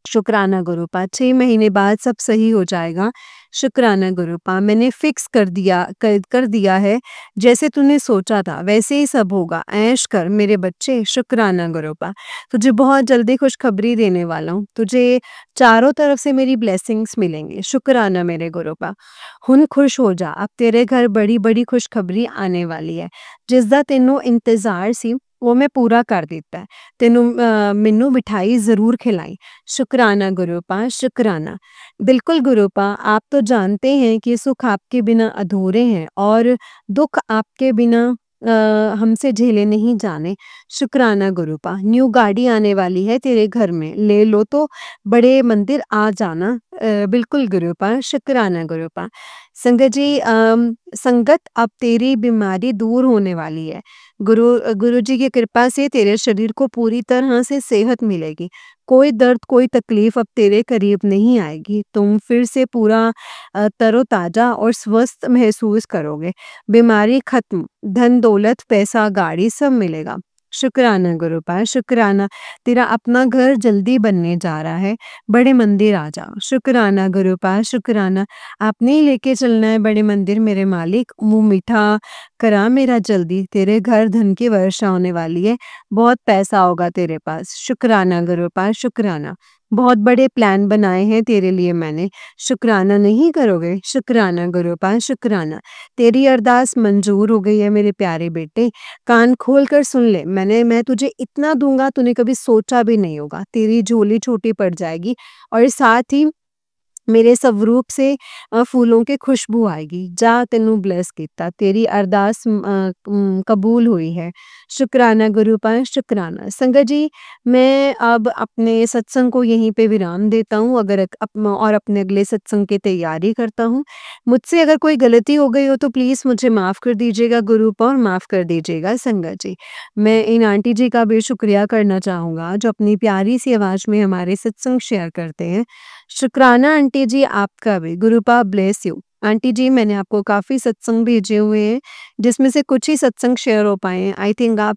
शुक्राना गुरुपा, 6 महीने बाद सब सही हो जाएगा। शुक्राना गुरुपा, मैंने फिक्स कर दिया है, जैसे तूने सोचा था वैसे ही सब होगा। ऐश कर मेरे बच्चे। शुक्राना गुरुपा, तुझे बहुत जल्दी खुशखबरी देने वाला हूँ। तुझे चारों तरफ से मेरी ब्लेसिंग्स मिलेंगी। शुक्राना मेरे गुरुपा, हुन खुश हो जा, अब तेरे घर बड़ी-बड़ी खुशखबरी आने वाली है। जिसदा तेनों इंतज़ार सी वो मैं पूरा कर दिता है। तेनों मैनू मिठाई ज़रूर खिलाई। शुक्राना गुरुपा, शुक्राना। बिल्कुल गुरुपा, आप तो जानते हैं कि सुख आपके बिना अधूरे हैं और दुख आपके बिना हमसे झेले नहीं जाने। शुक्राना गुरुपा, न्यू गाड़ी आने वाली है तेरे घर में, ले लो तो बड़े मंदिर आ जाना। बिल्कुल गुरुपा, शुक्राना गुरुपा। संगत अब तेरी बीमारी दूर होने वाली है। गुरुजी की कृपा से तेरे शरीर को पूरी तरह से सेहत मिलेगी। कोई दर्द, कोई तकलीफ अब तेरे करीब नहीं आएगी। तुम फिर से पूरा तरोताज़ा और स्वस्थ महसूस करोगे। बीमारी खत्म, धन दौलत, पैसा, गाड़ी सब मिलेगा। शुक्राना गुरुपा, शुक्राना। तेरा अपना घर जल्दी बनने जा रहा है। बड़े मंदिर आ जाओ। शुक्राना गुरुपा, शुक्राना। आपने ही लेके चलना है बड़े मंदिर मेरे मालिक। मुँह मीठा करा मेरा जल्दी, तेरे घर धन की वर्षा होने वाली है। बहुत पैसा होगा तेरे पास। शुक्राना गुरुपा, शुक्राना। बहुत बड़े प्लान बनाए हैं तेरे लिए मैंने। शुक्राना नहीं करोगे? शुक्राना गुरुपा, शुक्राना। तेरी अरदास मंजूर हो गई है मेरे प्यारे बेटे। कान खोल कर सुन ले, मैं तुझे इतना दूँगा तूने कभी सोचा भी नहीं होगा। तेरी झोली छोटी पड़ जाएगी और साथ ही मेरे स्वरूप से फूलों की खुशबू आएगी। जा तेनू ब्लेस कीता, तेरी अरदास कबूल हुई है। शुक्राना गुरुपा, शुक्राना। संगत जी, मैं अब अपने सत्संग को यहीं पे विराम देता हूँ और अपने अगले सत्संग की तैयारी करता हूँ। मुझसे अगर कोई गलती हो गई हो तो प्लीज़ मुझे माफ़ कर दीजिएगा गुरुपा और माफ़ कर दीजिएगा संगत जी। मैं इन आंटी जी का भी शुक्रिया करना चाहूँगा जो अपनी प्यारी सी आवाज़ में हमारे सत्संग शेयर करते हैं। शुक्राना आंटी जी आपका भी। गुरुपा ब्लेस यू। आंटी जी, मैंने आपको काफ़ी सत्संग भेजे हुए हैं, जिसमें से कुछ ही सत्संग शेयर हो पाए हैं। आई थिंक आप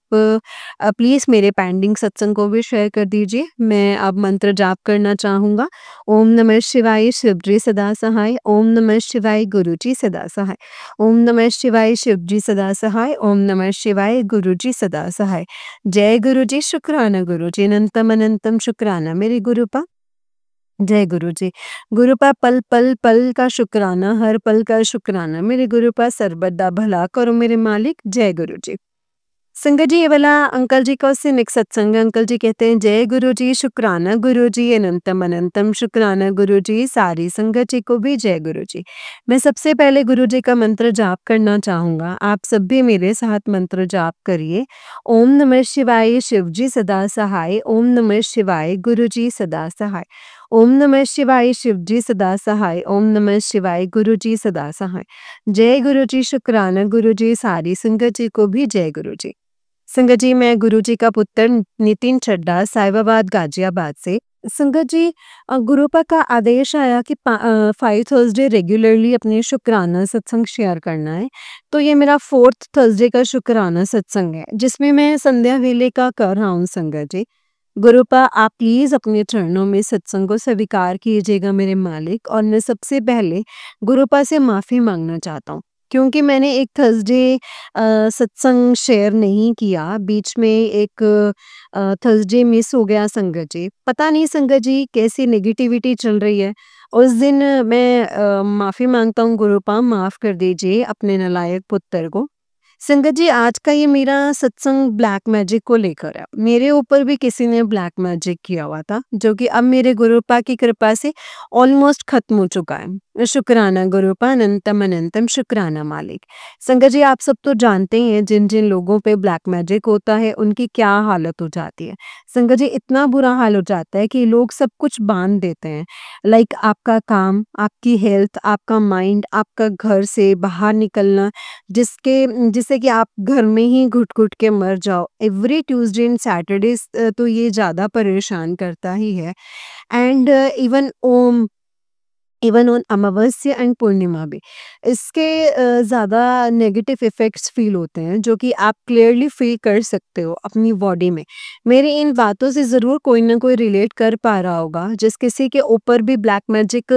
प्लीज़ मेरे पेंडिंग सत्संग को भी शेयर कर दीजिए। मैं अब मंत्र जाप करना चाहूँगा। ओम नमः शिवाय, शिव जी सदा सहाय। ओम नमः शिवाय, गुरु जी सदा सहाय। ओम नमः शिवाय, शिव जी सदा सहाय। ओम नमः शिवाय, गुरु जी सदा सहाय। जय गुरु जी, शुक्राना गुरु जी, अनंतम अनंतम शुक्राना मेरे गुरुपा। जय गुरु जी। गुरुपा पल पल पल का शुक्राना, हर पल का शुक्राना मेरे गुरुपा, सर्वदा भला करो मेरे मालिक। जय गुरु जी। संगत जी, ये वाला अंकल जी का उससे नेक्स्ट सत्संग है। अंकल जी कहते हैं, जय गुरु जी, शुक्राना गुरु जी, अनंतम अनंतम शुक्राना गुरु जी, सारी संगत जी को भी जय गुरु जी। मैं सबसे पहले गुरु जी का मंत्र जाप करना चाहूँगा। आप सब भी मेरे साथ मंत्र जाप करिए। ओम नमः शिवाय, शिव जी सदा सहाय। ओम नमः शिवाय, गुरु जी सदा सहाय। ओम नमः शिवाय, शिव जी सदा सहाय। ओम नमः शिवाय, गुरु जी सदा सहाय। जय गुरु जी, शुक्राना गुरु जी, सारी संगत जी को भी जय गुरु जी। संगत जी, मैं गुरु जी का पुत्र नितिन चड्ढा, साहिबाबाद गाजियाबाद से। संगत जी, गुरुपा का आदेश आया कि 5 थर्सडे रेगुलरली अपने शुक्राना सत्संग शेयर करना है। तो ये मेरा 4th थर्सडे का शुक्राना सत्संग है, जिसमें मैं संध्या वेले का कर रहा हूँ संगत जी। गुरुपा, आप प्लीज़ अपने चरणों में सत्संग को स्वीकार कीजिएगा मेरे मालिक, और मैं सबसे पहले गुरुपा से माफ़ी माँगना चाहता हूँ, क्योंकि मैंने एक थर्सडे सत्संग शेयर नहीं किया, बीच में एक थर्सडे मिस हो गया संगत जी। पता नहीं संगत जी कैसी नेगेटिविटी चल रही है। उस दिन मैं माफ़ी माँगता हूँ गुरुपा, माफ़ कर दीजिए अपने नालायक पुत्र को। संगत जी, आज का ये मेरा सत्संग ब्लैक मैजिक को लेकर है। मेरे ऊपर भी किसी ने ब्लैक मैजिक किया हुआ था, जो कि अब मेरे गुरुपा की कृपा से ऑलमोस्ट खत्म हो चुका है। शुक्राना गुरूपा अनंतम अनंतम शुक्राना मालिक। संगत जी, आप सब तो जानते ही हैं जिन जिन लोगों पे ब्लैक मैजिक होता है उनकी क्या हालत हो जाती है। संगत जी, इतना बुरा हाल हो जाता है कि लोग सब कुछ बांध देते हैं। लाइक आपका काम, आपकी हेल्थ, आपका माइंड, आपका घर से बाहर निकलना, जिससे कि आप घर में ही घुट घुट के मर जाओ। एवरी ट्यूसडे एंड सैटरडे तो ये ज़्यादा परेशान करता ही है। And even on Amavasya and पूर्णिमा भी इसके ज़्यादा नेगेटिव इफ़ेक्ट्स फ़ील होते हैं, जो कि आप क्लियरली फ़ील कर सकते हो अपनी बॉडी में। मेरी इन बातों से ज़रूर कोई ना कोई रिलेट कर पा रहा होगा, जिस किसी के ऊपर भी ब्लैक मैजिक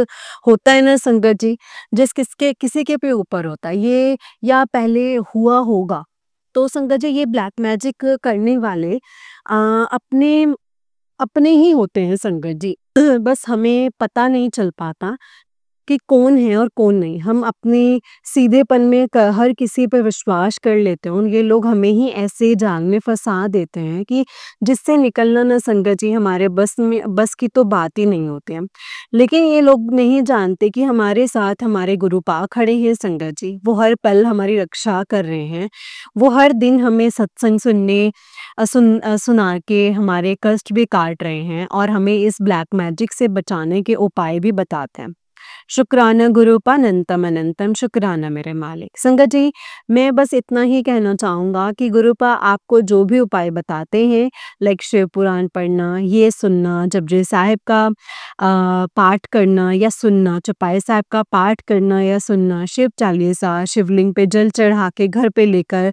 होता है ना संगत जी, जिस किसके किसी के भी ऊपर होता है ये, या पहले हुआ होगा। तो संगत जी, ये ब्लैक मैजिक करने वाले अपने अपने ही होते हैं संगत जी। बस हमें पता नहीं चल पाता कि कौन है और कौन नहीं। हम अपने सीधेपन में हर किसी पे विश्वास कर लेते हैं, ये लोग हमें ही ऐसे जाल में फंसा देते हैं कि जिससे निकलना ना संगत जी हमारे बस की तो बात ही नहीं होती है। लेकिन ये लोग नहीं जानते कि हमारे साथ हमारे गुरुपा खड़े हैं संगत जी, वो हर पल हमारी रक्षा कर रहे हैं। वो हर दिन हमें सत्संग सुना के हमारे कष्ट भी काट रहे हैं और हमें इस ब्लैक मैजिक से बचाने के उपाय भी बताते हैं। शुक्राना गुरूपा अनंतम अनंतम शुक्राना मेरे मालिक। संगत जी, मैं बस इतना ही कहना चाहूँगा कि गुरूपा आपको जो भी उपाय बताते हैं, लाइक शिव पुराण पढ़ना, ये सुनना, जपजी साहिब का पाठ करना या सुनना, चौपाई साहिब का पाठ करना या सुनना, शिव चालीसा, शिवलिंग पे जल चढ़ा के घर पे लेकर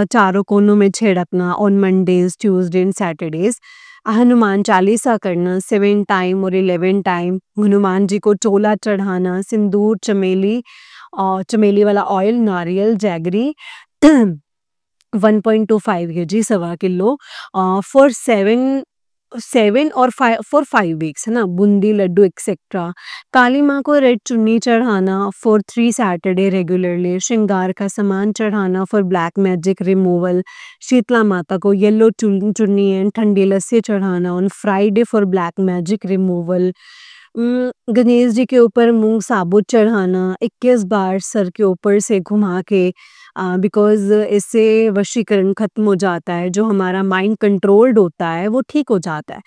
चारों कोनों में छिड़कना on Mondays, Tuesday and Saturdays, Hanuman Chalisa करना 7 टाइम और 11 टाइम, हनुमान जी को चोला चढ़ाना, सिंदूर, चमेली और चमेली वाला ऑयल, नारियल, जैगरी 1.25 केजी, सवा किलो फॉर 5 वीक्स, है ना, बूंदी लड्डू एक्सेट्रा। काली माँ को रेड चुन्नी चढ़ाना फॉर 3 सैटरडे रेगुलरली, श्रृंगार का सामान चढ़ाना for black magic removal, Shitala Mata को येलो चुन्नी एंड ठंडी लस्सी चढ़ाना on Friday for black magic removal. Ganesh ji के ऊपर मूंग साबुत चढ़ाना 21 बार सर के ऊपर से घुमा के, बिकॉज इससे वशीकरण खत्म हो जाता है, जो हमारा माइंड कंट्रोल्ड होता है वो ठीक हो जाता है।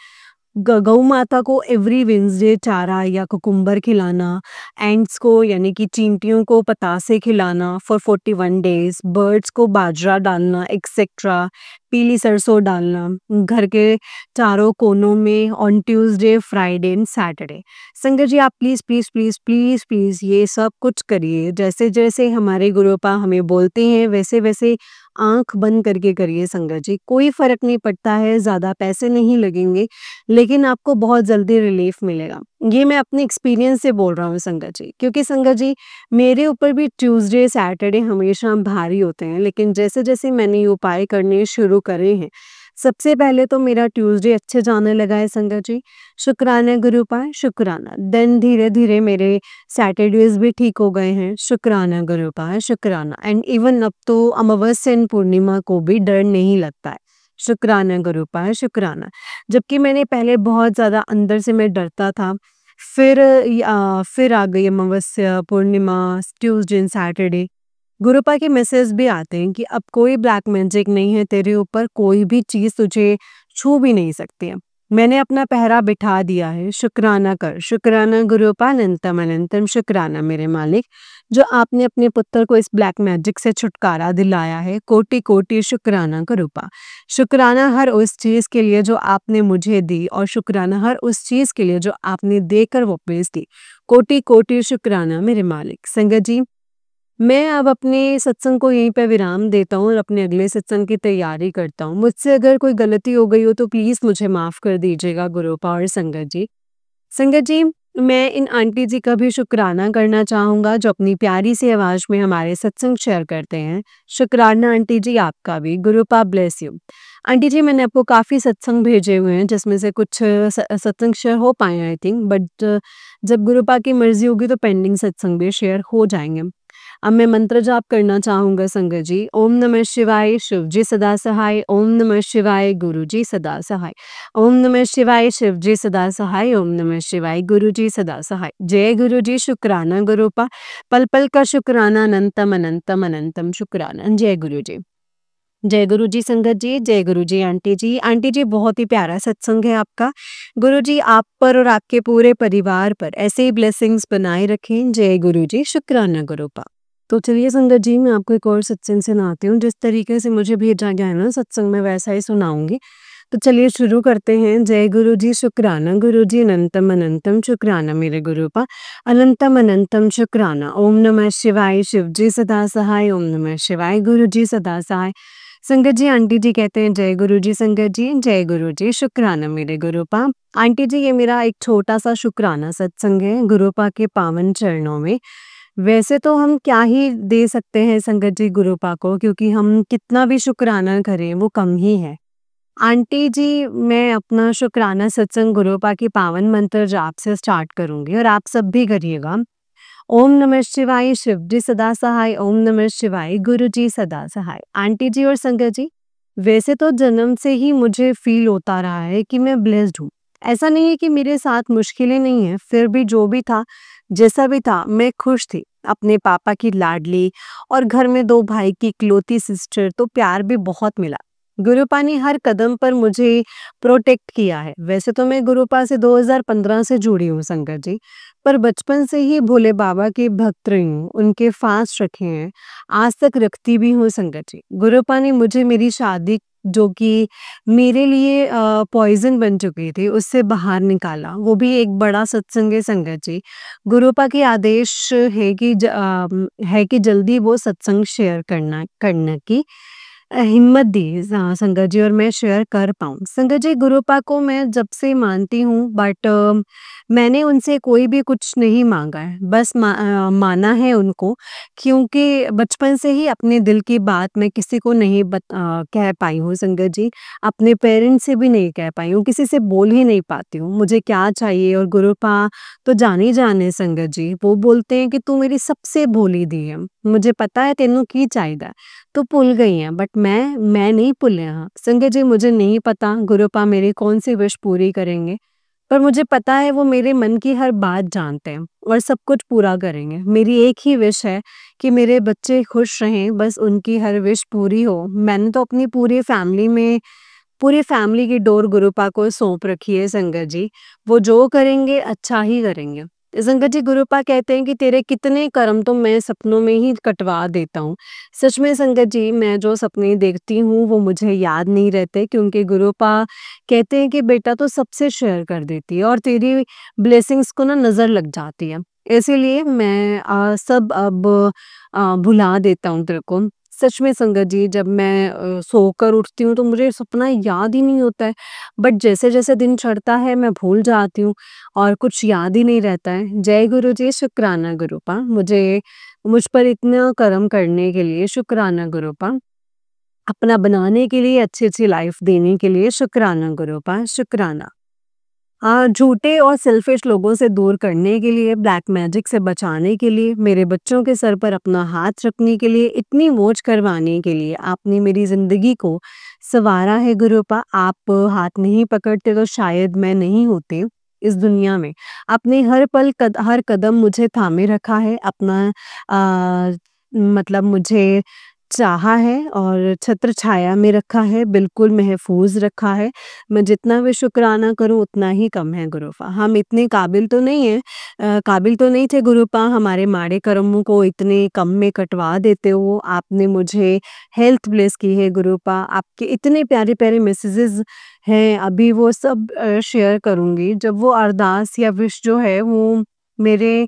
गौ माता को एवरी वेंसडे चारा या कुकुम्बर खिलाना, एंट्स को यानी कि चींटियों को पतासे खिलाना फॉर 41 डेज, बर्ड्स को बाजरा डालना एक्सेट्रा, पीली सरसों डालना घर के चारों कोनों में on Tuesday, Friday and Saturday. संगत जी, आप please please please please please ये सब कुछ करिए, जैसे जैसे हमारे गुरुपा हमें बोलते हैं वैसे वैसे आंख बंद करके करिए संगत जी। कोई फ़र्क नहीं पड़ता है, ज़्यादा पैसे नहीं लगेंगे, लेकिन आपको बहुत जल्दी रिलीफ मिलेगा। ये मैं अपने एक्सपीरियंस से बोल रहा हूँ संगत जी, क्योंकि संगत जी मेरे ऊपर भी ट्यूसडे, सैटरडे हमेशा भारी होते हैं, लेकिन जैसे-जैसे मैंने ये उपाय करने शुरू करे हैं, सबसे पहले तो मेरा ट्यूसडे अच्छे जाने लगा है संगत जी, शुक्राना गुरूपा शुक्राना। देन धीरे-धीरे मेरे सैटरडेज़ भी ठीक हो गए हैं, शुक्राना गुरूपा शुक्राना। एंड इवन अब तो अमावस्या एंड पूर्णिमा को भी डर नहीं लगता है, शुक्राना गुरूपा शुक्राना। जबकि मैंने पहले बहुत ज़्यादा अंदर से मैं डरता था, फिर आ गई अमावस्या, पूर्णिमा, ट्यूसडे एंड सैटरडे, गुरुपा के मैसेज भी आते हैं कि अब कोई ब्लैक मैजिक नहीं है तेरे ऊपर, कोई भी चीज़ तुझे छू भी नहीं सकती है। मैंने अपना पहरा बिठा दिया है, शुक्राना कर, शुक्राना गुरुपा अनंतम अनंतम शुक्राना मेरे मालिक, जो आपने अपने पुत्र को इस ब्लैक मैजिक से छुटकारा दिलाया है। कोटि कोटि शुक्राना गुरुपा। शुक्राना हर उस चीज़ के लिए जो आपने मुझे दी, और शुक्राना हर उस चीज़ के लिए जो आपने देकर वापस दी। कोटि कोटि शुक्राना मेरे मालिक। संगत जी, मैं अब अपने सत्संग को यहीं पे विराम देता हूँ और अपने अगले सत्संग की तैयारी करता हूँ। मुझसे अगर कोई गलती हो गई हो तो प्लीज़ मुझे माफ़ कर दीजिएगा गुरुपा और संगत जी। संगत जी, मैं इन आंटी जी का भी शुक्राना करना चाहूँगा जो अपनी प्यारी सी आवाज़ में हमारे सत्संग शेयर करते हैं। शुक्राना आंटी जी आपका भी, गुरुपा ब्लेस यू। आंटी जी, मैंने आपको काफ़ी सत्संग भेजे हुए हैं जिसमें से कुछ सत्संग शेयर हो पाए आई थिंक, बट जब गुरुपा की मर्ज़ी होगी तो पेंडिंग सत्संग भी शेयर हो जाएँगे। अब मैं मंत्र जाप करना चाहूँगा संगत जी। ओम नमः शिवाय, शिव जी सदा सहाय। ओम नमः शिवाय, गुरु जी सदा सहाय। ओम नमः शिवाय, शिव जी सदा सहाय। ओम नमः शिवाय, गुरु जी सदा सहाय। जय गुरु जी, शुक्राना गुरुपा, पल पल का शुक्राना, अनंतम अनंतम अनंतम शुक्राना। जय गुरु जी। जय गुरु जी संगत जी, जय गुरु जी आंटी जी। आंटी जी बहुत ही प्यारा सत्संग है आपका। गुरु जी आप पर और आपके पूरे परिवार पर ऐसे ही ब्लेसिंग्स बनाए रखें। जय गुरु जी, शुक्राना गुरुपा। तो चलिए संगत जी, मैं आपको एक और सत्संग सुनाती हूँ। जिस तरीके से मुझे भेजा गया है ना सत्संग, में वैसा ही सुनाऊंगी। तो चलिए शुरू करते हैं। जय गुरु जी, शुक्राना गुरु जी, अनंतम अनंतम शुक्राना मेरे गुरुपा, अनंतम अनंतम शुक्राना। ओम नमः शिवाय, शिव जी सदा सहाय। ओम नमः शिवाय, गुरु जी सदा सहाय। संगत जी आंटी जी कहते हैं जय गुरु जी संगत जी, जय गुरु जी, शुक्राना मेरे गुरुपा। आंटी जी ये मेरा एक छोटा सा शुक्राना सत्संग है गुरुपा के पावन चरणों में। वैसे तो हम क्या ही दे सकते हैं संगत जी गुरुपा को, क्योंकि हम कितना भी शुक्राना करें वो कम ही है। आंटी जी मैं अपना शुक्राना सत्संग गुरुपा की पावन मंत्र जाप से स्टार्ट करूंगी और आप सब भी करिएगा। ओम नमः शिवाय, शिव जी सदा सहाय। ओम नमः शिवाय, गुरु जी सदा सहाय। आंटी जी और संगत जी, वैसे तो जन्म से ही मुझे फील होता रहा है कि मैं ब्लेस्ड हूँ। ऐसा नहीं है कि मेरे साथ मुश्किलें नहीं है, फिर भी जो भी था, जैसा भी था, मैं खुश थी। अपने पापा की लाडली और घर में 2 भाई की इकलौती सिस्टर, तो प्यार भी बहुत मिला। गुरुपा ने हर कदम पर मुझे प्रोटेक्ट किया है। वैसे तो मैं गुरुपा से 2015 से जुड़ी हूँ संगत जी, पर बचपन से ही भोले बाबा की भक्त रही हूँ, उनके फास्ट रखे हैं, आज तक रखती भी हूँ संगत जी। गुरुपा ने मुझे मेरी शादी, जो कि मेरे लिए पॉइज़न बन चुकी थी, उससे बाहर निकाला। वो भी एक बड़ा सत्संग है संगत जी। गुरुपा के आदेश है कि जल्दी वो सत्संग शेयर करने की हिम्मत दी संगत जी, और मैं शेयर कर पाऊँ। संगत जी गुरुपा को मैं जब से मानती हूँ, बट मैंने उनसे कोई भी कुछ नहीं माँगा है, बस माना है उनको, क्योंकि बचपन से ही अपने दिल की बात मैं किसी को नहीं कह पाई हूँ संगत जी। अपने पेरेंट्स से भी नहीं कह पाई हूँ, किसी से बोल ही नहीं पाती हूँ, मुझे क्या चाहिए। और गुरुपा तो जाने ही जाने संगत जी, वो बोलते हैं कि तू मेरी सबसे भोली धी है, मुझे पता है तेनू की चाहिदा, तो भुल गई हैं, बट मैं नहीं भुलिया हाँ। संगत जी मुझे नहीं पता गुरुपा मेरी कौन सी विश पूरी करेंगे, पर मुझे पता है वो मेरे मन की हर बात जानते हैं और सब कुछ पूरा करेंगे। मेरी एक ही विश है कि मेरे बच्चे खुश रहें, बस उनकी हर विश पूरी हो। मैंने तो अपनी पूरी फैमिली की डोर गुरुपा को सौंप रखी है संगत जी। वो जो करेंगे अच्छा ही करेंगे। संगत जी गुरुपा कहते हैं कि तेरे कितने कर्म तो मैं सपनों में ही कटवा देता हूँ। सच में संगत जी, मैं जो सपने देखती हूँ वो मुझे याद नहीं रहते, क्योंकि गुरुपा कहते हैं कि बेटा तो सबसे शेयर कर देती है और तेरी ब्लेसिंग्स को ना नज़र लग जाती है। इसीलिए मैं सब अब भुला देता हूँ तेरे को। सच में संगत जी, जब मैं सोकर उठती हूँ तो मुझे सपना याद ही नहीं होता है, बट जैसे-जैसे दिन चढ़ता है मैं भूल जाती हूँ और कुछ याद ही नहीं रहता है। जय गुरु जी, शुक्राना गुरुपा, मुझ पर इतना कर्म करने के लिए शुक्राना गुरुपा, अपना बनाने के लिए, अच्छी-अच्छी लाइफ देने के लिए शुक्राना गुरुपा, शुक्राना। झूठे और सेल्फिश लोगों से दूर करने के लिए, ब्लैक मैजिक से बचाने के लिए, मेरे बच्चों के सर पर अपना हाथ रखने के लिए, इतनी मौज करवाने के लिए आपने मेरी ज़िंदगी को सँवारा है गुरुपा। आप हाथ नहीं पकड़ते तो शायद मैं नहीं होती इस दुनिया में। आपने हर कदम मुझे थामे रखा है, अपना मतलब मुझे चाहा है और छत्र छाया में रखा है, बिल्कुल महफूज़ रखा है। मैं जितना भी शुक्राना करूँ उतना ही कम है गुरुपा। हम इतने काबिल तो नहीं हैं, काबिल तो नहीं थे गुरुपा हमारे माड़े कर्मों को इतने कम में कटवा देते हो। आपने मुझे हेल्थ ब्लेस की है गुरुपा। आपके इतने प्यारे-प्यारे मैसेजेस हैं, अभी वो सब शेयर करूँगी। जब वो अरदास या विश जो है वो मेरे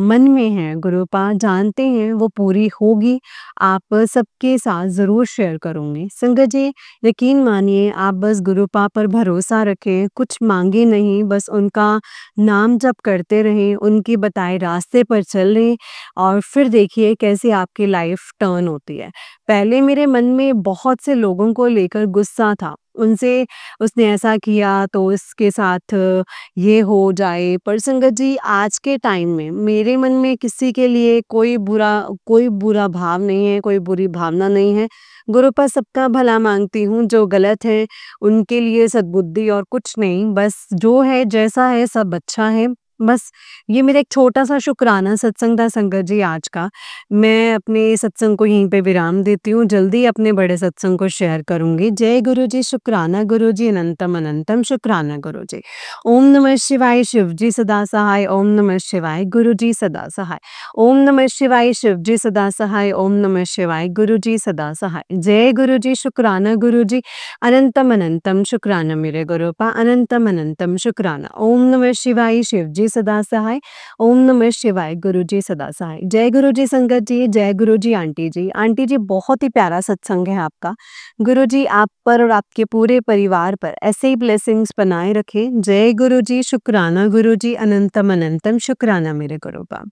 मन में है गुरुपा, जानते हैं वो पूरी होगी। आप सबके साथ ज़रूर शेयर करूँगी। संगत जी यकीन मानिए, आप बस गुरुपा पर भरोसा रखें, कुछ माँगे नहीं, बस उनका नाम जप करते रहें, उनके बताए रास्ते पर चलें और फिर देखिए कैसे आपकी लाइफ टर्न होती है। पहले मेरे मन में बहुत से लोगों को लेकर गुस्सा था, उनसे उसने ऐसा किया तो इसके साथ ये हो जाए, पर संगत जी आज के टाइम में मेरे मन में किसी के लिए कोई बुरा भाव नहीं है, कोई बुरी भावना नहीं है। गुरु पर सबका भला माँगती हूँ, जो गलत है उनके लिए सद्बुद्धि और कुछ नहीं, बस जो है जैसा है सब अच्छा है। बस ये मेरा एक छोटा-सा शुकराना सत्संग था संगत जी आज का। मैं अपने सत्संग को यहीं पे विराम देती हूँ, जल्दी अपने बड़े सत्संग को शेयर करूँगी। जय गुरु जी, शुकराना गुरु जी, अनंतम अनंतम शुकराना गुरु जी। ओम नमः शिवाय, शिव जी सदा सहाय, ओम नमः शिवाय, गुरु जी सदा सहाय। ओम नमः शिवाय, शिव जी सदा सहाय, ओम नमः शिवाय, गुरु जी सदा सहाय। जय गुरु जी, शुकराना गुरु जी, अनंतम अनंतम शुकराना मेरे गुरुपा, अनंतम अनंतम शुकराना। ओम नमः शिवाय, शिव जी सदा सहाय, ओम नमः शिवाय, गुरु जी सदा सहाय। जय गुरु जी संगत जी, जय गुरु जी आंटी जी। आंटी जी बहुत ही प्यारा सत्संग है आपका। गुरु जी आप पर और आपके पूरे परिवार पर ऐसे ही ब्लेसिंग्स बनाए रखें। जय गुरु जी, शुकराना गुरु जी, अनंतम अनंतम शुकराना मेरे गुरुपा।